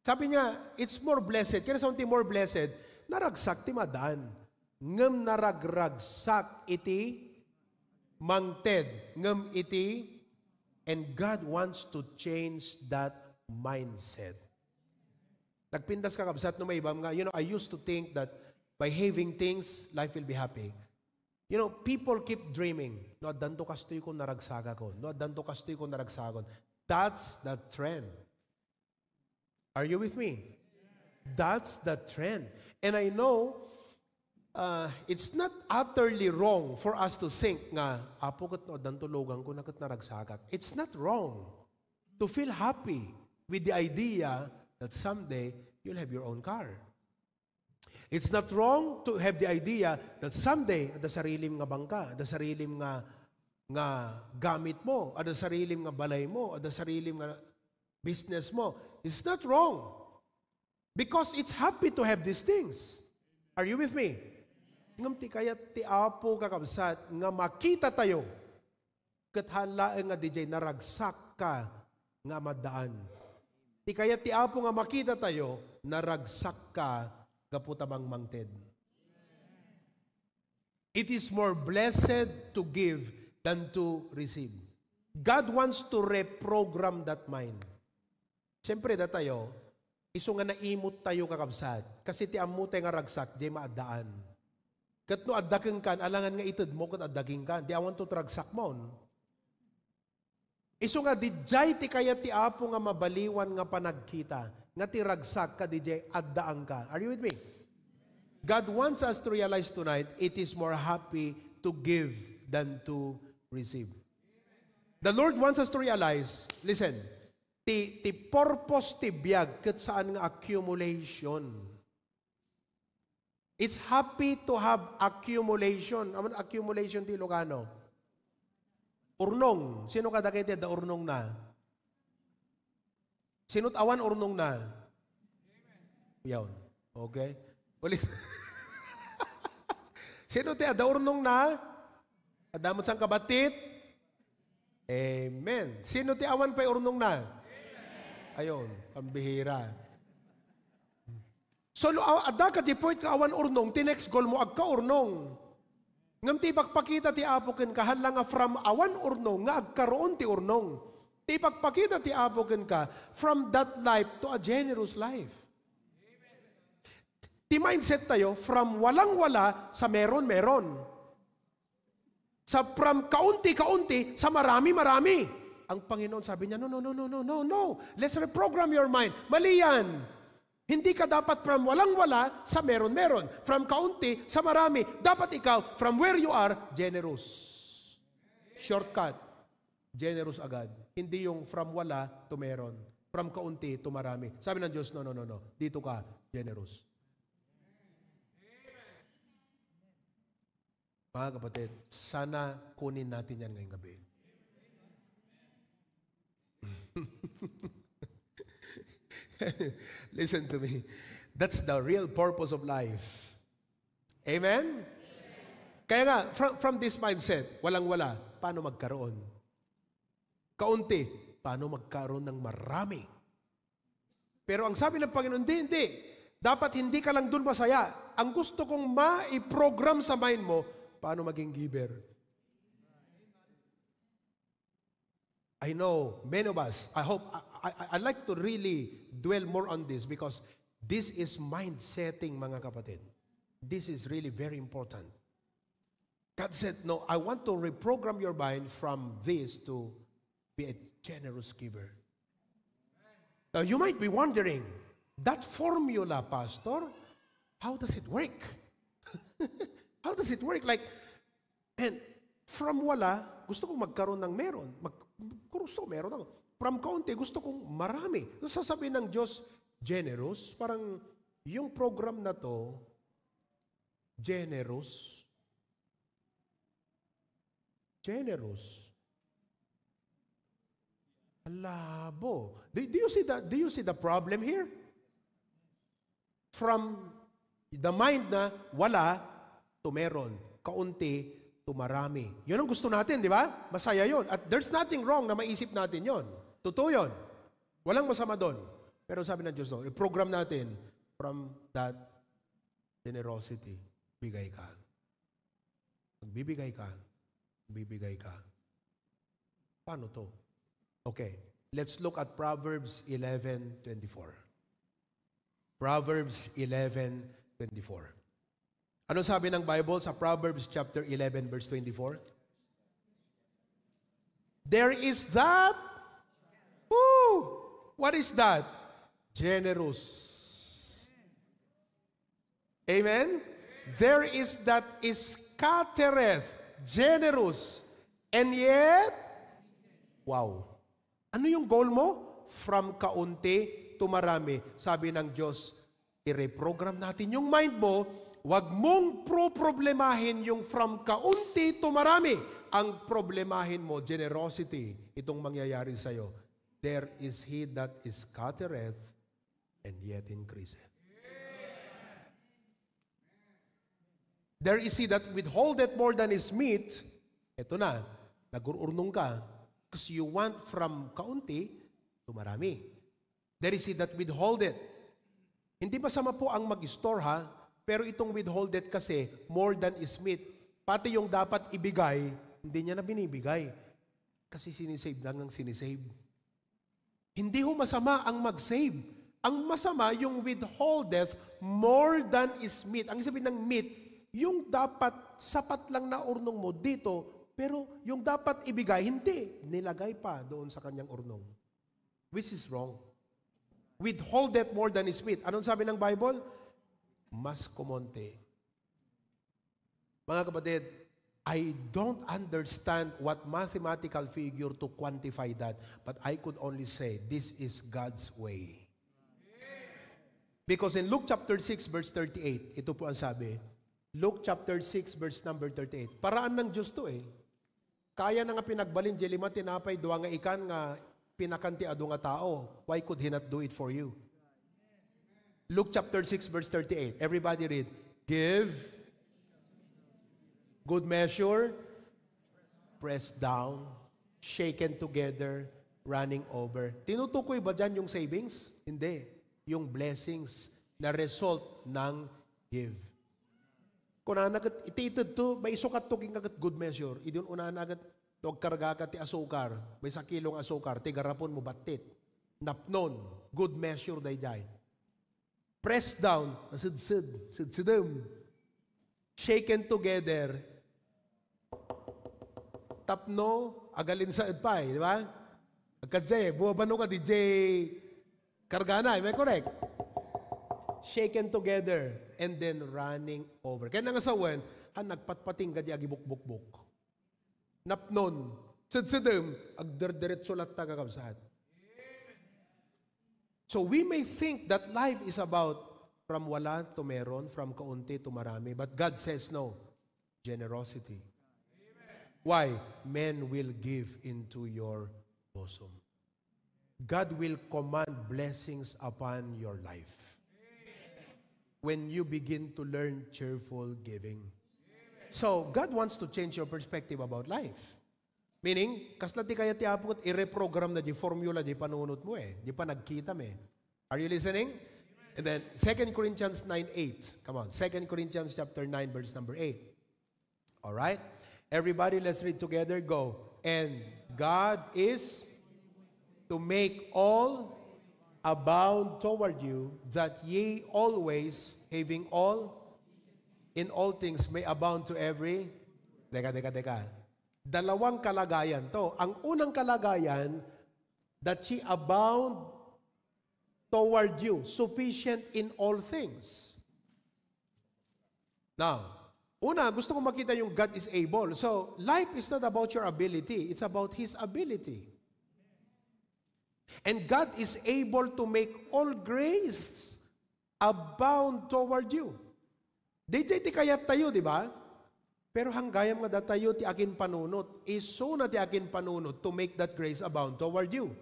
Sabi niya, it's more blessed. Kaya something more blessed, naragsakti madan. Ngem naragragsak iti mangted. Ngem iti, and God wants to change that mindset. Nagpindas kakabsat no may ibang nga, I used to think that by having things, life will be happy. People keep dreaming. No, danto kastoy ko naragsaga ko. No, danto kastoy ko naragsagon. That's the trend. Are you with me? That's the trend. And I know, it's not utterly wrong for us to think nga, apo kat no, danto logang ko nakat naragsagak. It's not wrong to feel happy with the idea that someday you'll have your own car. It's not wrong to have the idea that someday, ada sarilim nga bangka, ada sarilim nga gamit mo, ada sarilim nga balay mo, ada sarilim nga business mo. It's not wrong. Because it's happy to have these things. Are you with me? Ngam ti kaya ti Apo kakabsat, nga makita tayo, kat halaan nga DJ naragsak ka nga madaan. Ti kaya ti Apo nga makita tayo, naragsak ka kaputamang mangted. It is more blessed to give than to receive. God wants to reprogram that mind. Siyempre, tayo, iso nga naimot tayo kakabsat. Kasi ti amu tayo nga ragsak, di maadaan. Kat no addaking kan, alangan nga itid mo kat addaking kan. Di awan to tragsak mo. Iso nga, dijay ti kaya ti apo nga mabaliwan nga panagkita. Nga ti ragsak ka, dijay addaan ka. Are you with me? God wants us to realize tonight, it is more happy to give than to receive. The Lord wants us to realize, listen, ti purpose ti biyag kat saan nga accumulation. It's happy to have accumulation. Aman accumulation ti Ilocano? Urnong. Sino kada kayo da urnong na? Sino't awan urnong na? Yawn. Okay? Ulit. Sino ti da urnong na? Adamot sang kabatit? Amen. Sino ti awan pa'y urnong na? Ayon, pambihira. So, ada ka ti point ka awan urnong, ti next goal mo agka urnong. Ngam ti pagpakita ti apoken ka, hala nga from awan urnong, nga agkaroon ti urnong. Ti pagpakita ti apoken ka, from that life to a generous life. Ti mindset tayo, from walang-wala sa meron-meron. Sa from kaunti-kaunti sa marami-marami. Ang Panginoon sabi niya, no. Let's reprogram your mind. Mali yan. Hindi ka dapat from walang-wala sa meron-meron. From kaunti sa marami. Dapat ikaw, from where you are, generous. Shortcut. Generous agad. Hindi yung from wala to meron. From kaunti to marami. Sabi ng Diyos, no. Dito ka, generous. Mga kapatid, sana kunin natin yan ngayong gabi. Listen to me. That's the real purpose of life. Amen? Kaya nga, from this mindset, walang-wala, paano magkaroon? Kaunti, paano magkaroon ng marami? Pero ang sabi ng Panginoon, hindi. Dapat hindi ka lang dun masaya. Ang gusto kong ma-program sa mind mo, paano maging giver? I know, many of us, I hope, I'd like to really dwell more on this because this is mind-setting, mga kapatid. This is really very important. God said, no, I want to reprogram your mind from this to be a generous giver. Now, you might be wondering, that formula, Pastor, how does it work? How does it work? Like, and from wala, gusto kong magkaroon ng meron. Gusto ko meron ako. From kaunti, gusto kong marami. So, sasabihin ng Diyos, generous. Parang yung program na to, generous. Generous. Alabo. Do you see the problem here? From the mind na wala, to meron. Kaunti to marami. Yun ang gusto natin, di ba? Masaya yun. At there's nothing wrong na maisip natin yun. Totoo yun. Walang masama doon. Pero sabi ng Diyos, no, i-program natin from that generosity. Bigay ka. Magbibigay ka. Bibigay ka. Paano to? Okay. Let's look at Proverbs 11:24. Proverbs 11:24. Ano sabi ng Bible sa Proverbs chapter 11 verse 24? There is that. Woo! What is that? Generous. Amen? There is that scattereth, generous, and yet, wow. Ano yung goal mo? From kaunti to marami. Sabi ng Diyos, i-reprogram natin yung mind mo. Huwag mong problemahin yung from kaunti to marami. Ang problemahin mo, generosity, itong mangyayari sa'yo. There is he that is scattereth and yet increaseth. There is he that withholdeth more than is meet. Ito na, nag-ururnong ka because you want from kaunti to marami. There is he that withholdeth. Hindi masama po ang mag-store ha, pero itong withholdeth kasi more than is meet. Pati yung dapat ibigay, hindi niya na binibigay. Kasi sinisave lang ang sinisave. Hindi ho masama ang mag-save. Ang masama yung withholdeth more than is meet. Ang sabihin ng meet, yung dapat sapat lang na urnong mo dito, pero yung dapat ibigay, hindi. Nilagay pa doon sa kanyang urnong. Which is wrong. Withholdeth more than is meet. Anong sabi ng Bible? Mas kumonte. Mga kapatid, I don't understand what mathematical figure to quantify that, but I could only say, this is God's way. Because in Luke chapter 6 verse 38, ito po ang sabi, Luke chapter 6 verse number 38, paraan ng Diyos to eh. Kaya na nga pinagbalin, jelima tinapay, duwa nga ikan nga pinakanti ado nga tao. Why could He not do it for you? Luke chapter 6 verse 38, everybody read, give good measure, pressed down, shaken together, running over. Tinutukoy ba dyan yung savings? Hindi. Yung blessings na result ng give. Kung nagat itited to, may isukat to king agat good measure. Idun una nagat tog karga ka ti asukar. May sa kilong asukar, tigarapon mo batit. Napnon, good measure dayjay. Pressed down, sidsidum. Shaken together, tapno, agalin sa edpay, di ba? Agkadze, buwabano ka, DJ Kargana, am I correct? Shaken together, and then running over. Kaya nga sa wen, nagpatpating ka di agibuk-buk-buk. Napnon, sidsidum, agderdiretso lat tagakabsahat. So we may think that life is about from wala to meron, from kaunti to marami, but God says no. Generosity. Why? Men will give into your bosom. God will command blessings upon your life. When you begin to learn cheerful giving. So, God wants to change your perspective about life. Meaning, kasla ti kaya ti apot, i-reprogram na di formula di panunot mo eh. Di pa nagkita me. Are you listening? And then, 2 Corinthians 9:8. Come on, 2 Corinthians chapter 9, verse number 8. All right? Everybody, let's read together. Go. And God is to make all abound toward you, that ye always, having all, in all things, may abound to every. Deka. Dalawang kalagayan to. Ang unang kalagayan, that ye abound toward you, sufficient in all things. Now, una, gusto ko makita yung God is able. So, life is not about your ability. It's about His ability. And God is able to make all grace abound toward you. DJ ti kayat tayo, di ba? Pero hanggayam nga datayo ti akin panunot. Iso na ti akin panunot to make that grace abound toward you.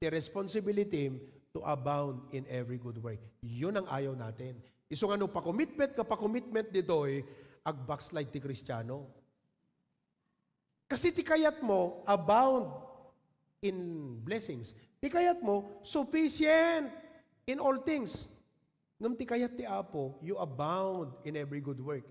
The responsibility to abound in every good work. Yun ang ayaw natin. Iso nga no, pa-commitment dito ag-backslide ti Kristiyano. Kasi ti kayat mo, abound in blessings. Ti kayat mo, sufficient in all things. Ngam ti kayat ti Apo, you abound in every good work.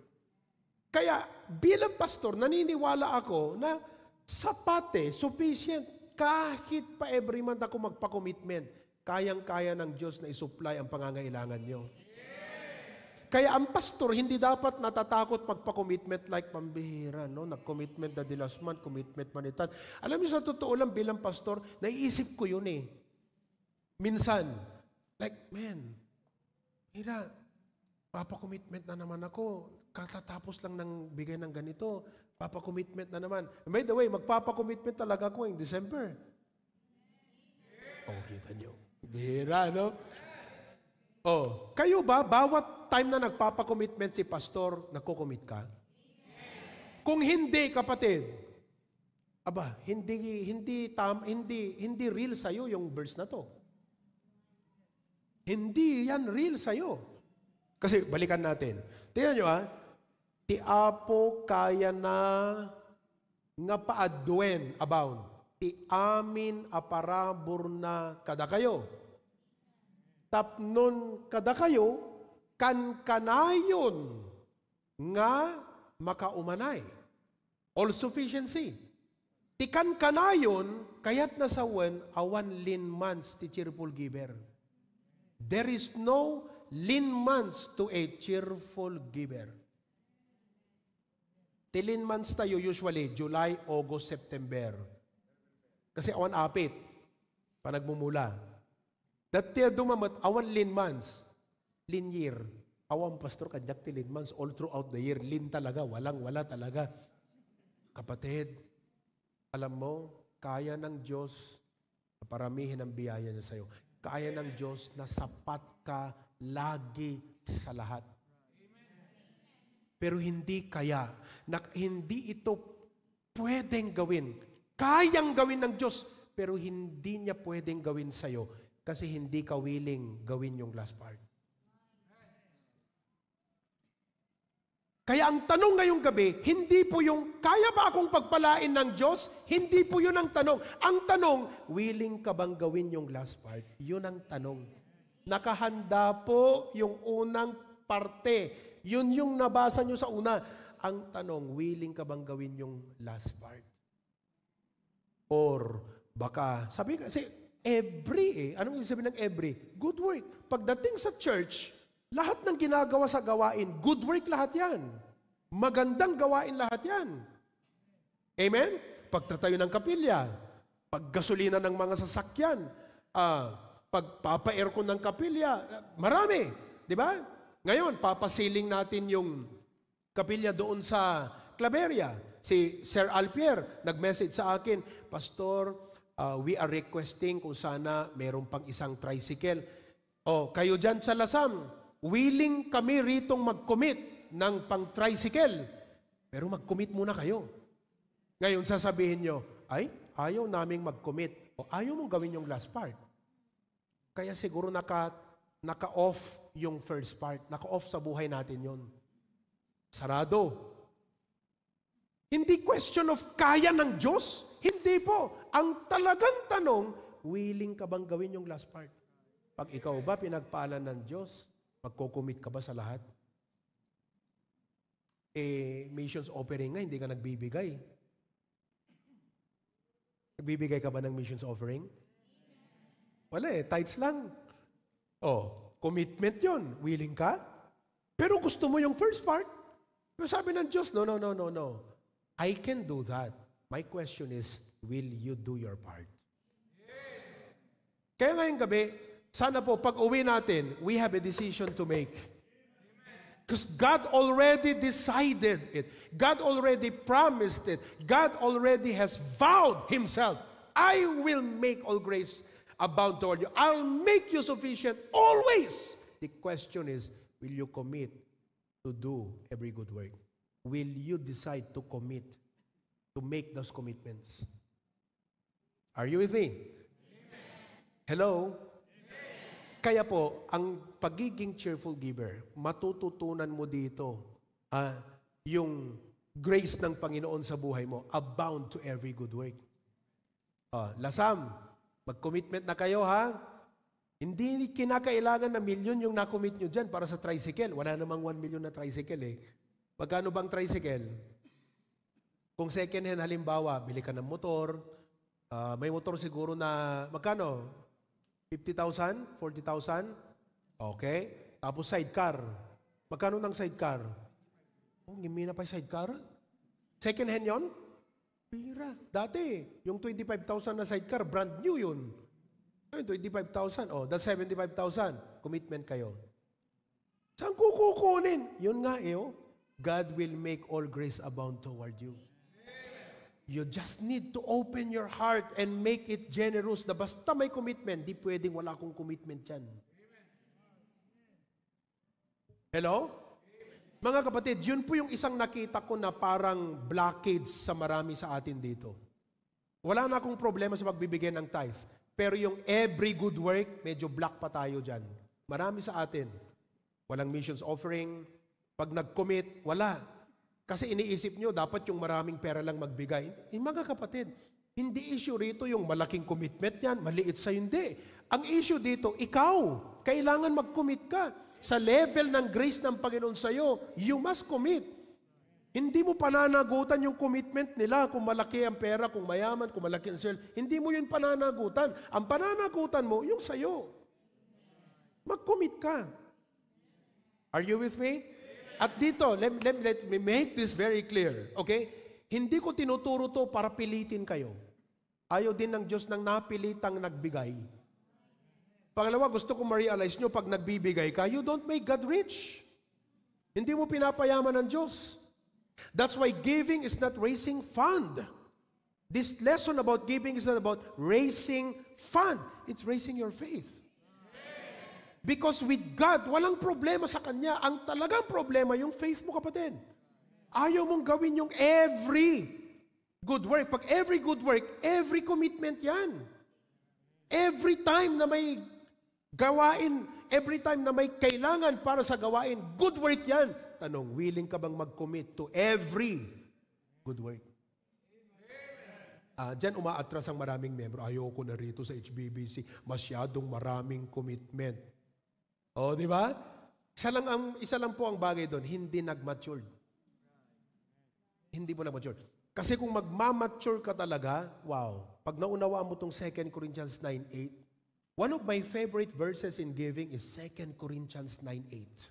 Kaya, bilang pastor, naniniwala ako na sapat sufficient. Kahit pa every month ako magpa-commitment, kayang-kaya ng Diyos na isupply ang pangangailangan nyo. Kaya ang pastor, hindi dapat natatakot magpa-commitment like pambihira, no? Nag-commitment na di last month, commitment manitan. Alam niyo, sa totoo lang bilang pastor, naiisip ko yun eh. Minsan, like, man, hira, papa-commitment na naman ako. Katatapos lang ng bigay ng ganito. Papa-commitment na naman. By the way, magpapa-commitment talaga ako in December. Oh, kita nyo. Bihira, no? Oh, kayo ba, bawat time na nagpapa-commitment si pastor, nagko-commit ka? Kung hindi, kapatid, aba, hindi real sa'yo yung verse na to. Hindi yan real sa'yo. Kasi, balikan natin. Tingnan nyo ti Apo kaya na nga paadwen abound. Ti amin aparabor na kada kayo. Tapnon kada kayo, kanayon nga makaumanay. All sufficiency. Tikan kanayon, kaya't nasawan, awan linmans ti cheerful giver. There is no linmans to a cheerful giver. Ti linmans tayo usually, July, August, September. Kasi awan apit, panagmumula. Dati dumamat, awan linmans, lin year. Awan pastor, kanyak ti linmans, all throughout the year, lin talaga, wala talaga. Kapatid, alam mo, kaya ng Diyos na paramihin ang biyaya niya sa'yo. Kaya ng Diyos na sapat ka lagi sa lahat. Pero hindi kaya, hindi ito pwedeng gawin. Kayang gawin ng Diyos, pero hindi niya pwedeng gawin sa'yo kasi hindi ka willing gawin yung last part. Kaya ang tanong ngayong gabi, hindi po yung, kaya ba akong pagpalain ng Diyos? Hindi po yun ang tanong. Ang tanong, willing ka bang gawin yung last part? Yun ang tanong. Nakahanda po yung unang parte. Yun yung nabasa nyo sa una. Ang tanong, willing ka bang gawin yung last part? Or baka, sabi kasi, every anong ibig sabihin ng every? Good work. Pagdating sa church, lahat ng ginagawa sa gawain, good work lahat yan. Magandang gawain lahat yan. Amen? Pagtatayo ng kapilya, paggasolina ng mga sasakyan, pagpapa-aircon ng kapilya, marami. Di ba? Ngayon, papasiling natin yung kapilya doon sa Claveria. Si Sir Alpier, nag-message sa akin, Pastor, we are requesting kung sana meron pang isang tricycle. Kayo dyan sa Lasam, willing kami ritong mag-commit ng pang-tricycle. Pero mag-commit muna kayo. Ngayon, sasabihin nyo, ay, ayaw naming mag-commit. O ayaw mong gawin yung last part. Kaya siguro naka-off yung first part. Naka-off sa buhay natin yon. Sarado. Hindi question of kaya ng Diyos. Hindi po. Ang talagang tanong, willing ka bang gawin yung last part? Pag ikaw ba pinagpaalan ng Diyos, magko-commit ka ba sa lahat? Missions offering nga, hindi ka nagbibigay. Nagbibigay ka ba ng missions offering? Wala tithes lang. Commitment yon. Willing ka? Pero gusto mo yung first part? Pero sabi ng Diyos, no. I can do that. My question is, will you do your part? Kaya ngayong gabi, sana po, pag uwi natin, we have a decision to make. Because God already decided it. God already promised it. God already has vowed Himself, I will make all grace abound toward you. I'll make you sufficient always. The question is, will you commit to do every good work? Will you decide to commit, to make those commitments? Are you with me? Amen. Hello? Kaya po, ang pagiging cheerful giver, matututunan mo dito yung grace ng Panginoon sa buhay mo, abound to every good work. Lasam, mag-commitment na kayo ha. Hindi kinakailangan na milyon yung na-commit nyo dyan para sa tricycle. Wala namang 1 million na tricycle eh. Magkano bang tricycle? Kung second hand halimbawa, bili ka ng motor, may motor siguro na, magkano? 50,000? 40,000? Okay. Tapos sidecar. Magkano ng sidecar? Gimina pa yung sidecar? Second hand yon? Pira. Dati, yung 25,000 na sidecar, brand new yun. 25,000. That's 75,000. Commitment kayo. Saan kukukunin? Yun nga God will make all grace abound toward you. You just need to open your heart and make it generous na basta may commitment, di pwedeng wala akong commitment yan. Hello? Mga kapatid, yun po yung isang nakita ko na parang blockage sa marami sa atin dito. Wala na akong problema sa pagbibigay ng tithe. Pero yung every good work, medyo block pa tayo dyan. Marami sa atin. Walang missions offering. Pag nag-commit, wala. Kasi iniisip nyo, dapat yung maraming pera lang magbigay. Mga kapatid, hindi issue rito yung malaking commitment yan, maliit sa hindi. Ang issue dito, ikaw, kailangan mag-commit ka. Sa level ng grace ng Panginoon sa'yo, you must commit. Hindi mo pananagutan yung commitment nila kung malaki ang pera, kung mayaman, kung malaki ang sale. Hindi mo yun pananagutan. Ang pananagutan mo, yung sayo. Mag-commit ka. Are you with me? At dito, let me make this very clear. Okay? Hindi ko tinuturo to para pilitin kayo. Ayaw din ng Diyos ng napilitang nagbigay. Pangalawa, gusto ko ma-realize nyo, pag nagbibigay ka, you don't make God rich. Hindi mo pinapayaman ng Diyos. That's why giving is not raising fund. This lesson about giving is not about raising fund. It's raising your faith. Because with God, walang problema sa Kanya. Ang talagang problema, yung faith mo, kapatid. Ayaw mong gawin yung every good work. Pag every good work, every commitment yan. Every time na may gawain, every time na may kailangan para sa gawain, good work yan. Tanong, willing ka bang mag-commit to every good work? Diyan umaatras ang maraming membro. Ayoko na rito sa HBBC. Masyadong maraming commitment. O, di ba? Isa lang po ang bagay doon, hindi nag-matured. Hindi mo nag-mature. Kasi kung magmamature ka talaga, wow, pag naunawaan mo itong 2 Corinthians 9:8, one of my favorite verses in giving is 2 Corinthians 9:8.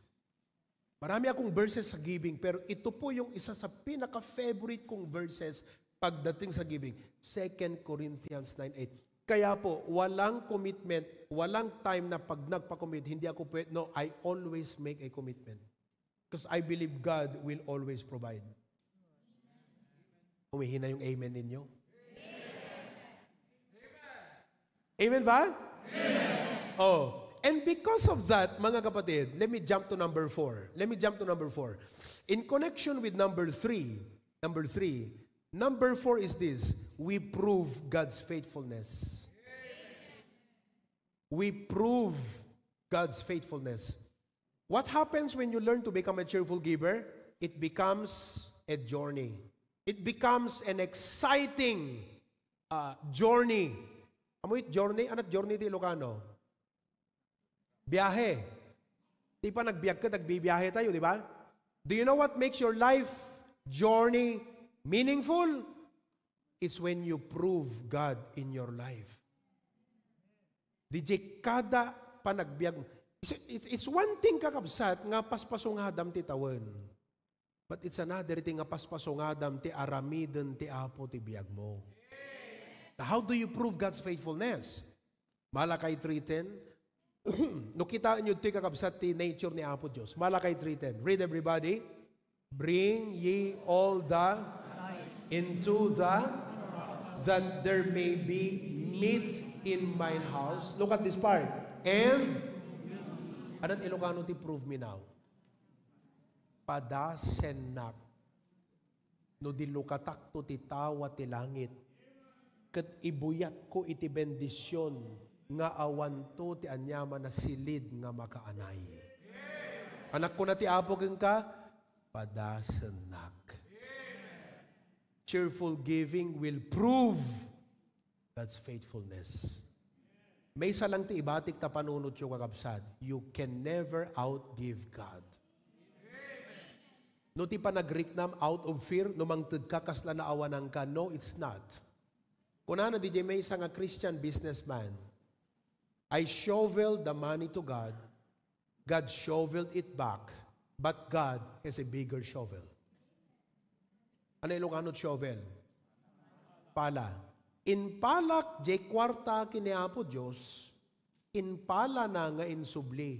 Marami akong verses sa giving, pero ito po yung isa sa pinaka-favorite kong verses pagdating sa giving. 2 Corinthians 9:8. Kaya po, walang commitment, walang time na pag nagpa-commit, hindi ako pwede. No, I always make a commitment. Because I believe God will always provide. Humihina yung amen ninyo? Amen ba? Amen. Oh. And because of that, mga kapatid, let me jump to number 4. In connection with number 3, number 4 is this: we prove God's faithfulness. We prove God's faithfulness. What happens when you learn to become a cheerful giver? It becomes a journey. It becomes an exciting journey. Amoy journey? Anong journey di Ilocano? Biyahe. Di pa nagbiyak ka, nagbibiyahe tayo, di ba? Do you know what makes your life journey meaningful? It's when you prove God in your life. DJ kada pa nagbiyak. It's one thing kakabsat nga paspasongadam ti tawen. But it's another thing nga paspasongadam ti aramiden ti apo ti biyag mo. Now, how do you prove God's faithfulness? Malakay 3:10. No kita nyo ti kakabsat ti nature ni Apo Diyos. Malakay 3:10. Read everybody. Bring ye all the into the that there may be meat in mine house. Look at this part. And anong Ilocano ti prove me now? Padasenak. No dilukatak to ti tawa ti langit. Kat ibuyat ko iti bendisyon nga awan to ti anyaman na silid nga makaanay. Anak ko na ti apo keng ka, padasenak. Cheerful giving will prove God's faithfulness. May isa lang ti ibatik ta panunot yung kakabsad. You can never outgive God. No ti pa nagriknam out of fear, no mangted ka kasla na awanan ka. No, it's not. Kunana DJ may isa nga Christian businessman. I shoveled the money to God. God shoveled it back. But God has a bigger shovel. Ano Ilocano shovel? Pala. In palak, jay kwarta kiniapo Diyos, in pala na nga insubli.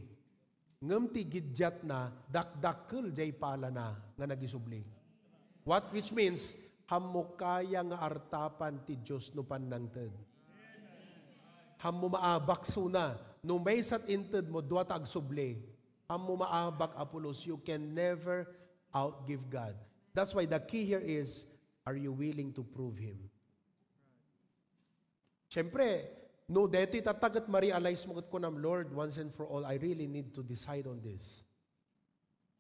Ngam ti gidyat na, dakdakkel jay pala na nga nagisubli. What which means, hamukaya nga artapan ti Diyos no panangted. Hammo maabak suna, no may sat inted mo, duwa tagsubli. Hammo maabak Apolos, you can never outgive God. That's why the key here is, are you willing to prove Him? Siyempre, no, dito itatagat ma-realize mo ko ng Lord, once and for all, I really need to decide on this.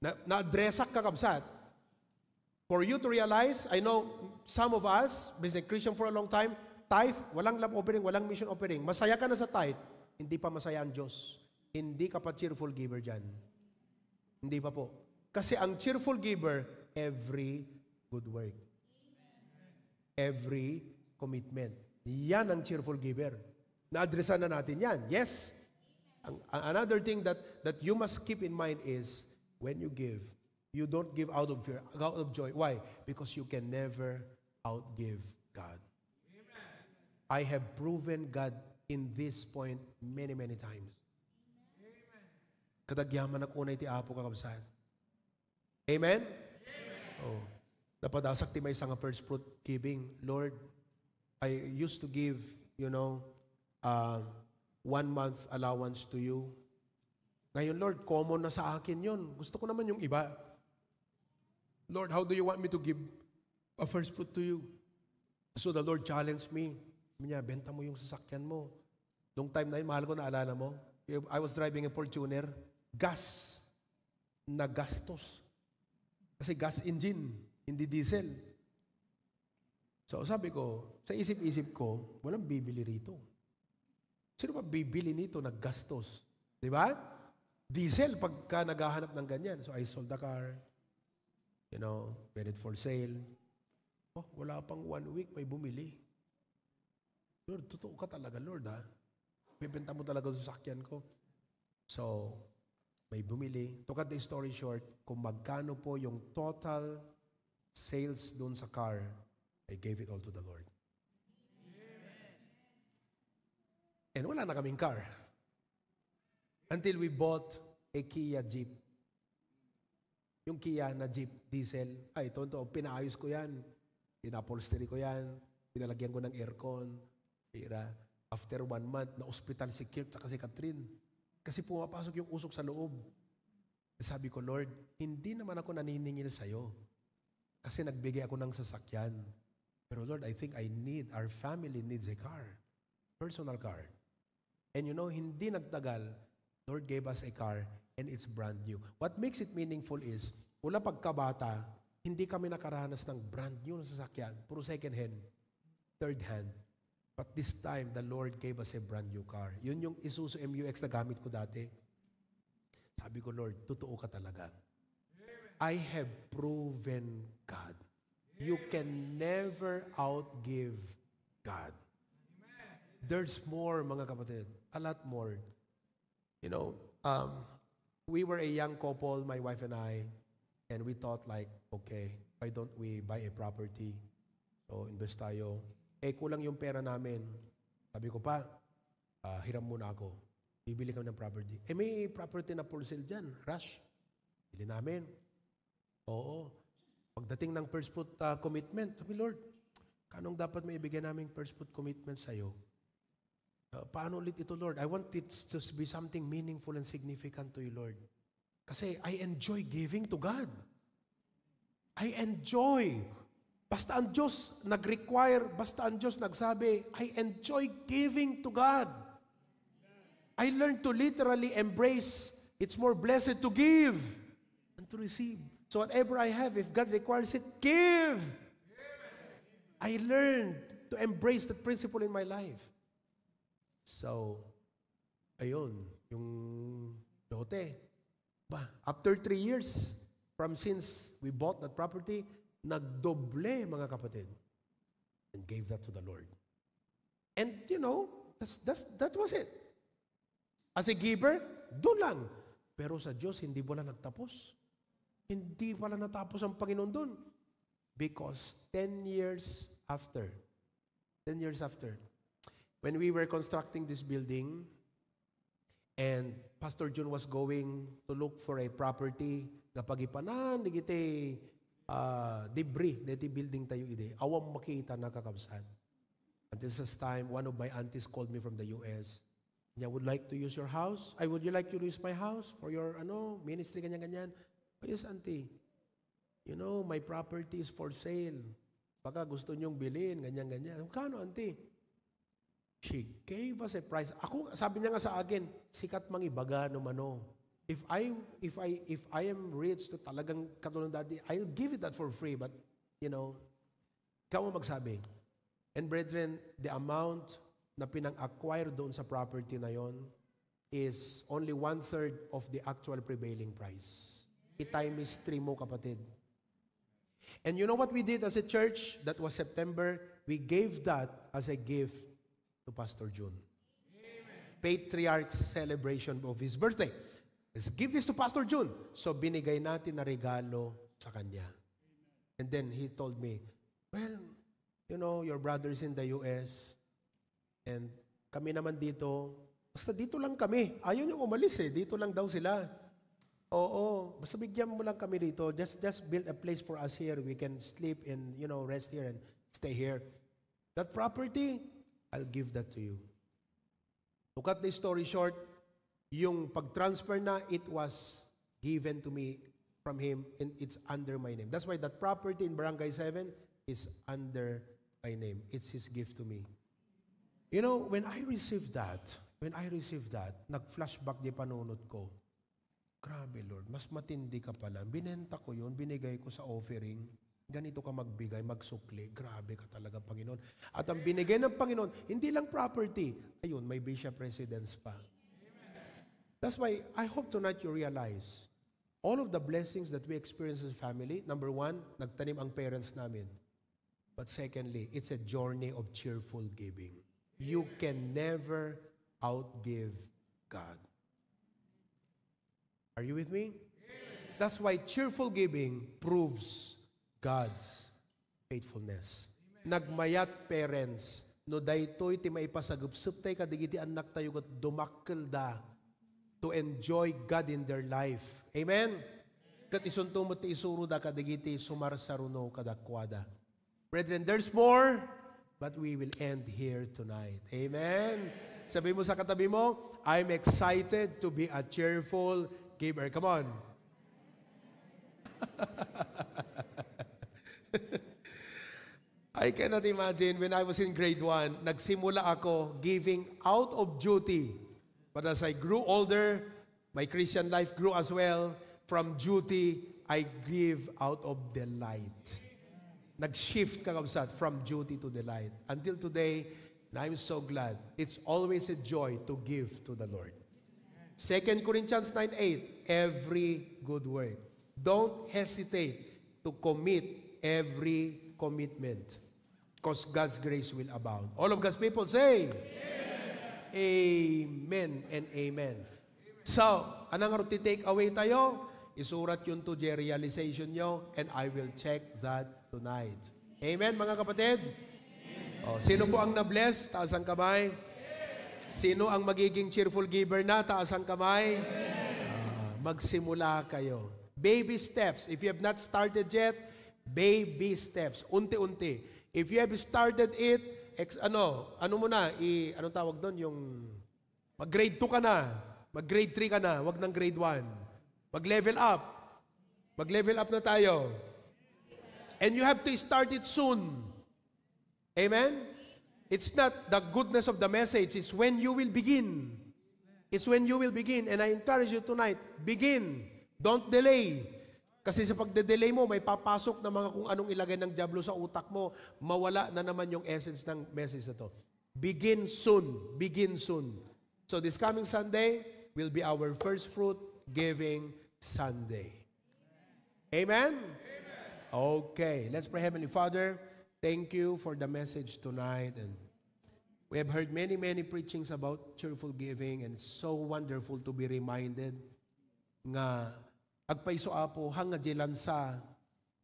Na-addressak kakabsat. For you to realize, I know some of us, been a Christian for a long time, tithe, walang love offering, walang mission offering. Masaya ka na sa tithe, hindi pa masaya ang Diyos. Hindi ka pa cheerful giver dyan. Hindi pa po. Kasi ang cheerful giver every good work. Every commitment. Yan ang cheerful giver. Na-addressan na natin yan. Yes. Another thing that you must keep in mind is, when you give, you don't give out of fear, out of joy. Why? Because you can never outgive God. Amen. I have proven God in this point many, many times. Amen. Kadagyaman ako na iti apo kakabsat. Amen? Amen. Oh. Napadasak ti may isang first fruit giving. Lord, I used to give, 1 month allowance to you. Ngayon, Lord, common na sa akin yun. Gusto ko naman yung iba. Lord, how do you want me to give a first fruit to you? So the Lord challenged me. Sabi niya, benta mo yung sasakyan mo. Noong time na yun, mahal ko, naalala mo? I was driving a Fortuner. Gas na gastos. Kasi gas engine, hindi diesel. So sabi ko, sa isip-isip ko, walang bibili rito. Sino ba bibili nito na gastos? Di ba? Diesel pagka naghahanap ng ganyan. So I sold the car, went it for sale. Oh, wala pang 1 week, may bumili. Lord, totoo ka talaga, Lord, ha? Bibenta mo talaga sa sasakyan ko. So, may bumili. To cut the story short, kung magkano po yung total sales doon sa car, I gave it all to the Lord. And wala na kaming car. Until we bought a Kia Jeep. Yung Kia na Jeep diesel. Ay, ito, pinaayos ko yan. Pinapolstery ko yan. Pinalagyan ko ng aircon. After 1 month, na-hospital si Kirk at si Catherine. Kasi pumapasok yung usok sa loob. Sabi ko, Lord, hindi naman ako naniningil sa'yo. Kasi nagbigay ako ng sasakyan. Pero Lord, I think our family needs a car. Personal car. And hindi nagtagal, Lord gave us a car and it's brand new. What makes it meaningful is, mula pagkabata, hindi kami nakaranas ng brand new na sasakyan. Puro second hand, third hand. But this time, the Lord gave us a brand new car. Yun yung Isuzu MUX na gamit ko dati. Sabi ko, Lord, totoo ka talaga. I have proven God. You can never outgive God. There's more, mga kapatid. A lot more. We were a young couple, my wife and I, and we thought like, okay, why don't we buy a property? So, invest tayo. Kulang yung pera namin. Sabi ko pa, hiram muna ako. Bibili kami ng property. May property na for sale dyan. Rush. Bili namin. Oo. Pagdating ng first fruit commitment, sabi, Lord, kanong dapat may ibigay naming first fruit commitment sa'yo? Paano ulit ito, Lord? I want it to be something meaningful and significant to you, Lord. Kasi I enjoy giving to God. I enjoy. Basta ang Diyos nag-require, basta ang Diyos nagsabi, I enjoy giving to God. I learned to literally embrace, it's more blessed to give than to receive. So whatever I have, if God requires it, give. I learned to embrace that principle in my life. So, ayun, yung lote. After 3 years, from since we bought that property, nagdoble, mga kapatid, and gave that to the Lord. And, that was it. As a giver, doon lang. Pero sa Diyos, hindi wala nagtapos. Hindi wala natapos ang Panginoon doon. Because 10 years after, when we were constructing this building, and Pastor June was going to look for a property, napagipanan, nagite, debris, dati building tayo ide, awam makita nakakabsat. At this time, one of my aunties called me from the US. Niya, would like to use your house? Would you like to use my house for your ministry, ganyan-ganyan? Oh, yes, auntie. My property is for sale. Baka gusto niyong bilhin, ganyan-ganyan. Kano, auntie? She gave us a price. Ako, sabi niya nga sa akin, sikat mangibaga no. If I am rich to talagang katulong dati, I'll give it that for free. But, ikaw ang magsabi. And brethren, the amount na pinang-acquire doon sa property na yon is only 1/3 of the actual prevailing price. I-times 3 mo, kapatid. And you know what we did as a church? That was September. We gave that as a gift to Pastor June. Patriarch's celebration of his birthday. Let's give this to Pastor June. So binigay natin na regalo sa kanya. And then he told me, well, you know, your brother's in the US. And kami naman dito, basta dito lang kami. Ayaw niyong umalis eh. Dito lang daw sila. Oo, basta bigyan mo lang kami dito. Just build a place for us here. We can sleep and, you know, rest here and stay here. That property, I'll give that to you. To cut the story short, yung pag-transfer na, it was given to me from him and it's under my name. That's why that property in Barangay 7 is under my name. It's his gift to me. You know, when I received that, nag-flashback di panunod ko. Grabe, Lord, mas matindi ka pala. Binenta ko yun, binigay ko sa offering. Ganito ka magbigay, magsukli. Grabe ka talaga, Panginoon. At ang binigay ng Panginoon, hindi lang property. Ayun, may bishop residence pa. That's why I hope tonight you realize all of the blessings that we experience as a family. Number one, nagtanim ang parents namin. But secondly, it's a journey of cheerful giving. You can never outgive God. Are you with me? That's why cheerful giving proves God's faithfulness. Nagmayat parents, no daytoy ti maipasagupsup tay kadigiti anak tayo kat dumakkel da to enjoy God in their life. Amen? Kat isunto mo ti isuro da kadigiti sumarsaruno kadakwada. Brethren, there's more, but we will end here tonight. Amen? Sabi mo sa katabi mo, I'm excited to be a cheerful giver. Come on. I cannot imagine when I was in grade 1, nagsimula ako giving out of duty. But as I grew older, my Christian life grew as well. From duty, I give out of delight. Nag-shift kakabsat from duty to delight. Until today, and I'm so glad. It's always a joy to give to the Lord. 2 Corinthians 9:8, every good work. Don't hesitate to commit every commitment because God's grace will abound. All of God's people say, Amen and amen. So, anong take away tayo? Isurat yun to the realization nyo and I will check that tonight. Amen, mga kapatid? Oh, sino po ang na-bless? Taas ang kamay. Sino ang magiging cheerful giver na? Taas ang kamay. Magsimula kayo. Baby steps. If you have not started yet, baby steps. Unti-unti. If you have started it, ano mo na, anong tawag doon? Yung mag-grade 2 ka na, mag-grade 3 ka na, wag ng grade 1. Mag-level up. Mag-level up na tayo. And you have to start it soon. Amen? It's not the goodness of the message, it's when you will begin. It's when you will begin. And I encourage you tonight, begin. Don't delay. Kasi sa pagde-delay mo, may papasok na mga kung anong ilagay ng diablo sa utak mo, mawala na naman yung essence ng message na to. Begin soon. Begin soon. So this coming Sunday will be our first fruit giving Sunday. Amen? Okay. Let's pray. Heavenly Father, thank you for the message tonight. And we have heard many, many preachings about cheerful giving, and it's so wonderful to be reminded nga agpaiso apo hanga di lansa,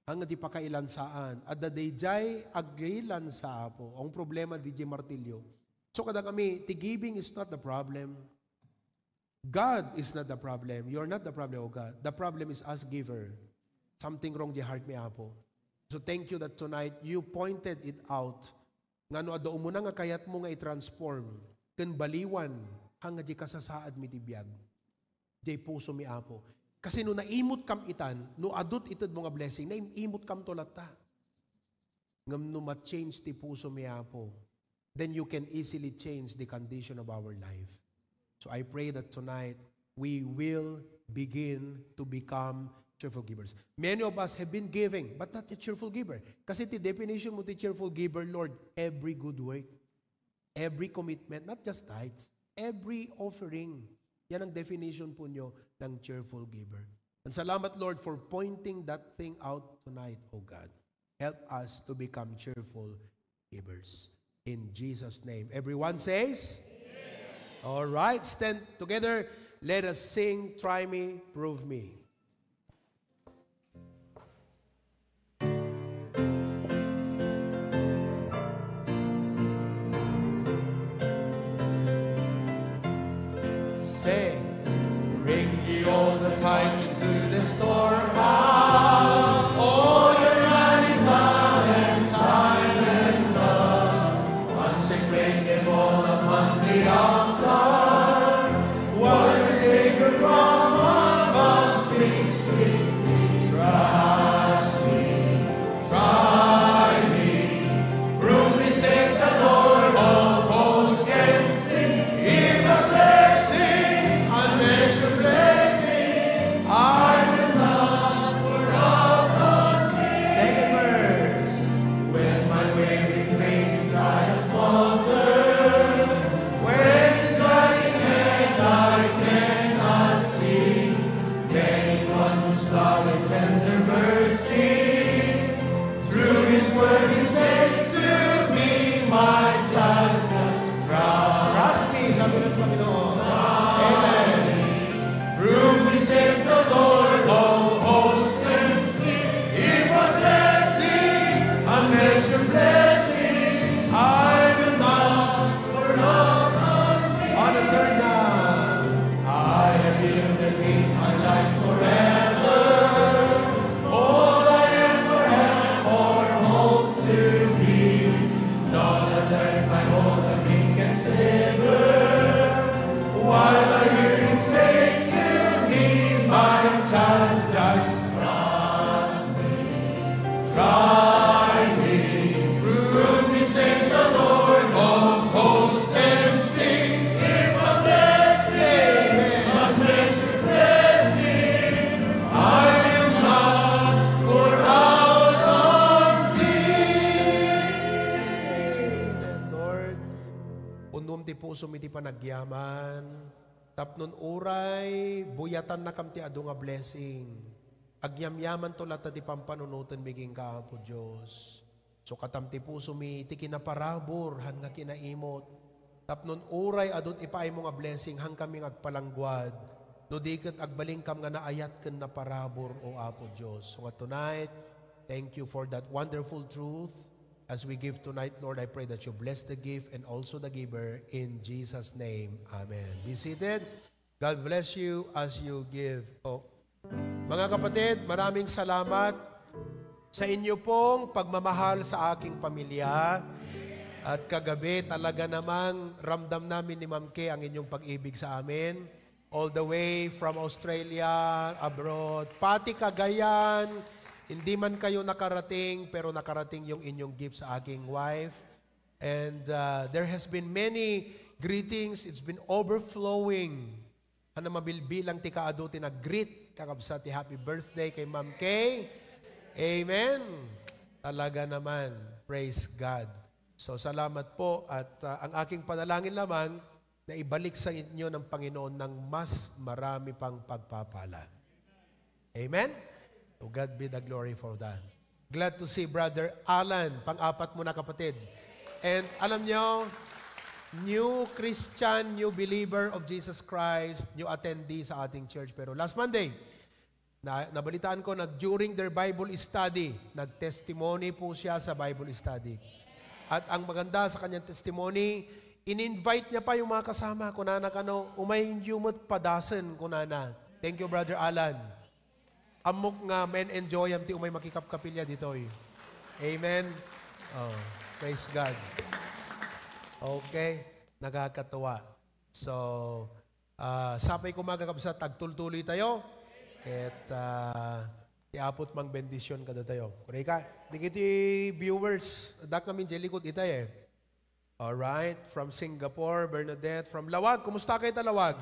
hanga di pakailansaan. At the day jay agrilansa apo. Ang problema di jay martilyo. So kada kami, the giving is not the problem. God is not the problem. You're not the problem, oh God. The problem is us giver. Something wrong di heart mi apo. So thank you that tonight you pointed it out. Nga no ado mo na nga kayat mo nga i-transform. Ken baliwan hanga di kasasaad mi tibiyag. Di puso mi apo. Kasi no naimot kam itan, no adot itad mga blessing, naimot kam tolata. Ngam no ma-change ti puso mi apo, then you can easily change the condition of our life. So I pray that tonight we will begin to become cheerful givers. Many of us have been giving, but not a cheerful giver. Kasi the definition mo ti cheerful giver, Lord, every good work, every commitment, not just tithes, every offering. Yan ang definition po nyo ng cheerful giver. And salamat, Lord, for pointing that thing out tonight, O God. Help us to become cheerful givers. In Jesus' name. Everyone says? Amen. All right, stand together. Let us sing, Try Me, Prove Me. Say, bring ye all the tides into the storehouse, all your mighty talents, time and love. Once and bring them all upon the altar. What your Savior from above speaks sweetly. Trust me, try me, prove me, saith the Lord, all hosts can sing. Give a blessing, unmeasured blessing, I will not pour out on thee. Second verse, when my wavering faith in trials falter, when deciding hand I cannot see, then in one whose love and tender mercy, through his word he says to me, my child, trust me, sabi ng Panginoon. Amen. Prove me, saith the Lord, all hosts can sing. If a blessing, unmeasured blessing, I will not pour out on thee. On the third now, I have yielded thee my life forever. All I ever have or hope to be, not that I my hold the King can savor. While I hear him say to me, my child, just trust me, try me, prove me, saith the Lord, all hosts and sing. If a blessing, unmeasured blessing, I will not pour out on thee. Amen, Lord. Unum ti puso mi ti panagyaman, tapnon uray, buyatan na kam ti adu nga blessing. Agyamyaman to lata ti pampanunutan miging kaapo Diyos. So katam ti puso mi ti kinaparabor, han nga kinaimot. Tapnon uray adot ipaay mo nga blessing, hang kami agpalangguad. No di ket agbaling kam nga naayat ken na parabor o Apo Diyos. So tonight, thank you for that wonderful truth. As we give tonight, Lord, I pray that you bless the gift and also the giver in Jesus' name. Amen. Be seated. God bless you as you give. Mga kapatid, maraming salamat sa inyo pong pagmamahal sa aking pamilya. At kagabi talaga namang ramdam namin ni Ma'am Kay ang inyong pag-ibig sa amin. All the way from Australia, abroad, pati Cagayan. Hindi man kayo nakarating, pero nakarating yung inyong gift sa aking wife. And there has been many greetings. It's been overflowing. Ano mabilbilang ti kaado ti nag-greet kakabsa ti happy birthday kay Ma'am Kay. Amen. Talaga naman. Praise God. So salamat po at ang aking panalangin lamang na ibalik sa inyo ng Panginoon ng mas marami pang pagpapala. Amen. To God be the glory for that. Glad to see Brother Alan, pang-apat mo na kapatid. And alam nyo, new Christian, new believer of Jesus Christ, new attendee sa ating church. Pero last Monday, nabalitaan ko na during their Bible study, nag-testimony po siya sa Bible study. At ang maganda sa kanyang testimony, in-invite niya pa yung mga kasama. Kunana kano, umay-yumot padasan, kunana. Thank you, Brother Alan. Amok nga men enjoy am ti umay makikapkapilya dito eh. Amen. Oh, praise God. Okay, nakakatuwa. So, sapay ko mga kakabsat, tagtultuloy tayo. At iapot mang bendisyon kada tayo. Kuray ka, digiti viewers, dak namin jelikot itay eh. Alright, from Singapore, Bernadette, from Lawag. Kumusta kayo Lawag?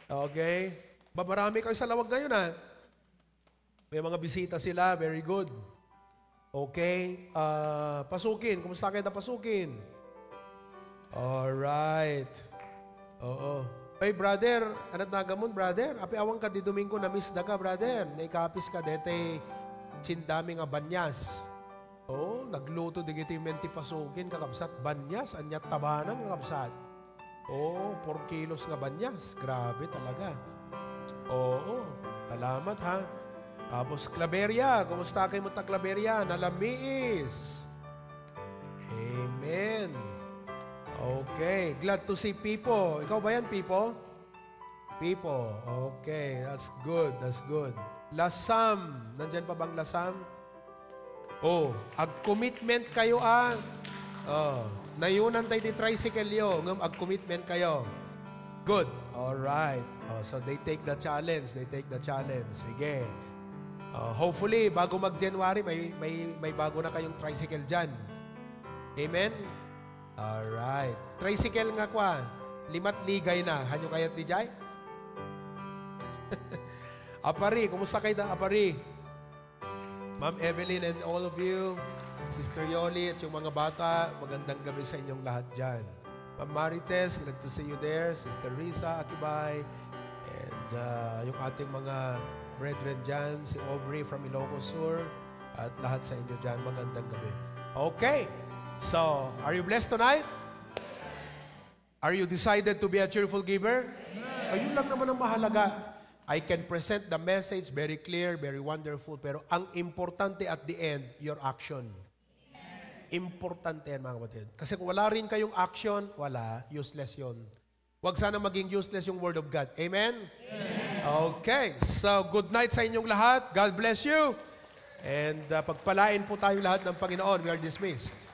Okay. Marami kayo sa Lawag ngayon ha. May mga bisita sila, very good. Okay, Pasukin, kumusta kayo na Pasukin? Alright. Oo. Hey brother, anat nagamon brother? Api awang ka di Domingo na miss da ka brother. Naikapis ka dete Sindami nga banyas. Oh, nagluto di kiti menti pasukin kakabsat. Banyas, anyat tabanan kakabsat. Oh, 4 kilos nga banyas. Grabe talaga. Oo, salamat ha. Tapos Claveria, kumusta kayo mo ta Claveria? Nalamiis. Amen. Okay, glad to see Pipo. Ikaw ba yan, Pipo? Pipo, okay, that's good, that's good. Lasam, nandyan pa bang Lasam? Oh, ag-commitment kayo Oh, nayunan tayo di tricycle yo, ag-commitment kayo. Good, alright. Oh, so they take the challenge, Sige. Hopefully, bago mag-January, may bago na kayong tricycle dyan. Amen? Alright. Tricycle nga kwa, 5 ligay na. Hanyo kayat di jay? Apari, kumusta kayo na Apari? Ma'am Evelyn and all of you, Sister Yoli at yung mga bata, magandang gabi sa inyong lahat dyan. Ma'am Marites, glad to see you there. Sister Risa Akibay, and yung ating mga brethren dyan, si Aubrey from Ilocos Sur, at lahat sa inyo dyan, magandang gabi. Okay, so, are you blessed tonight? Are you decided to be a cheerful giver? Ayun lang naman ang mahalaga. I can present the message very clear, very wonderful, pero ang importante at the end, your action. Importante yan mga kapatid. Kasi kung wala rin kayong action, wala, useless yon. Huwag sana maging useless yung Word of God. Amen? Okay, so good night sa inyong lahat. God bless you. And pagpalain po tayo lahat ng Panginoon. We are dismissed.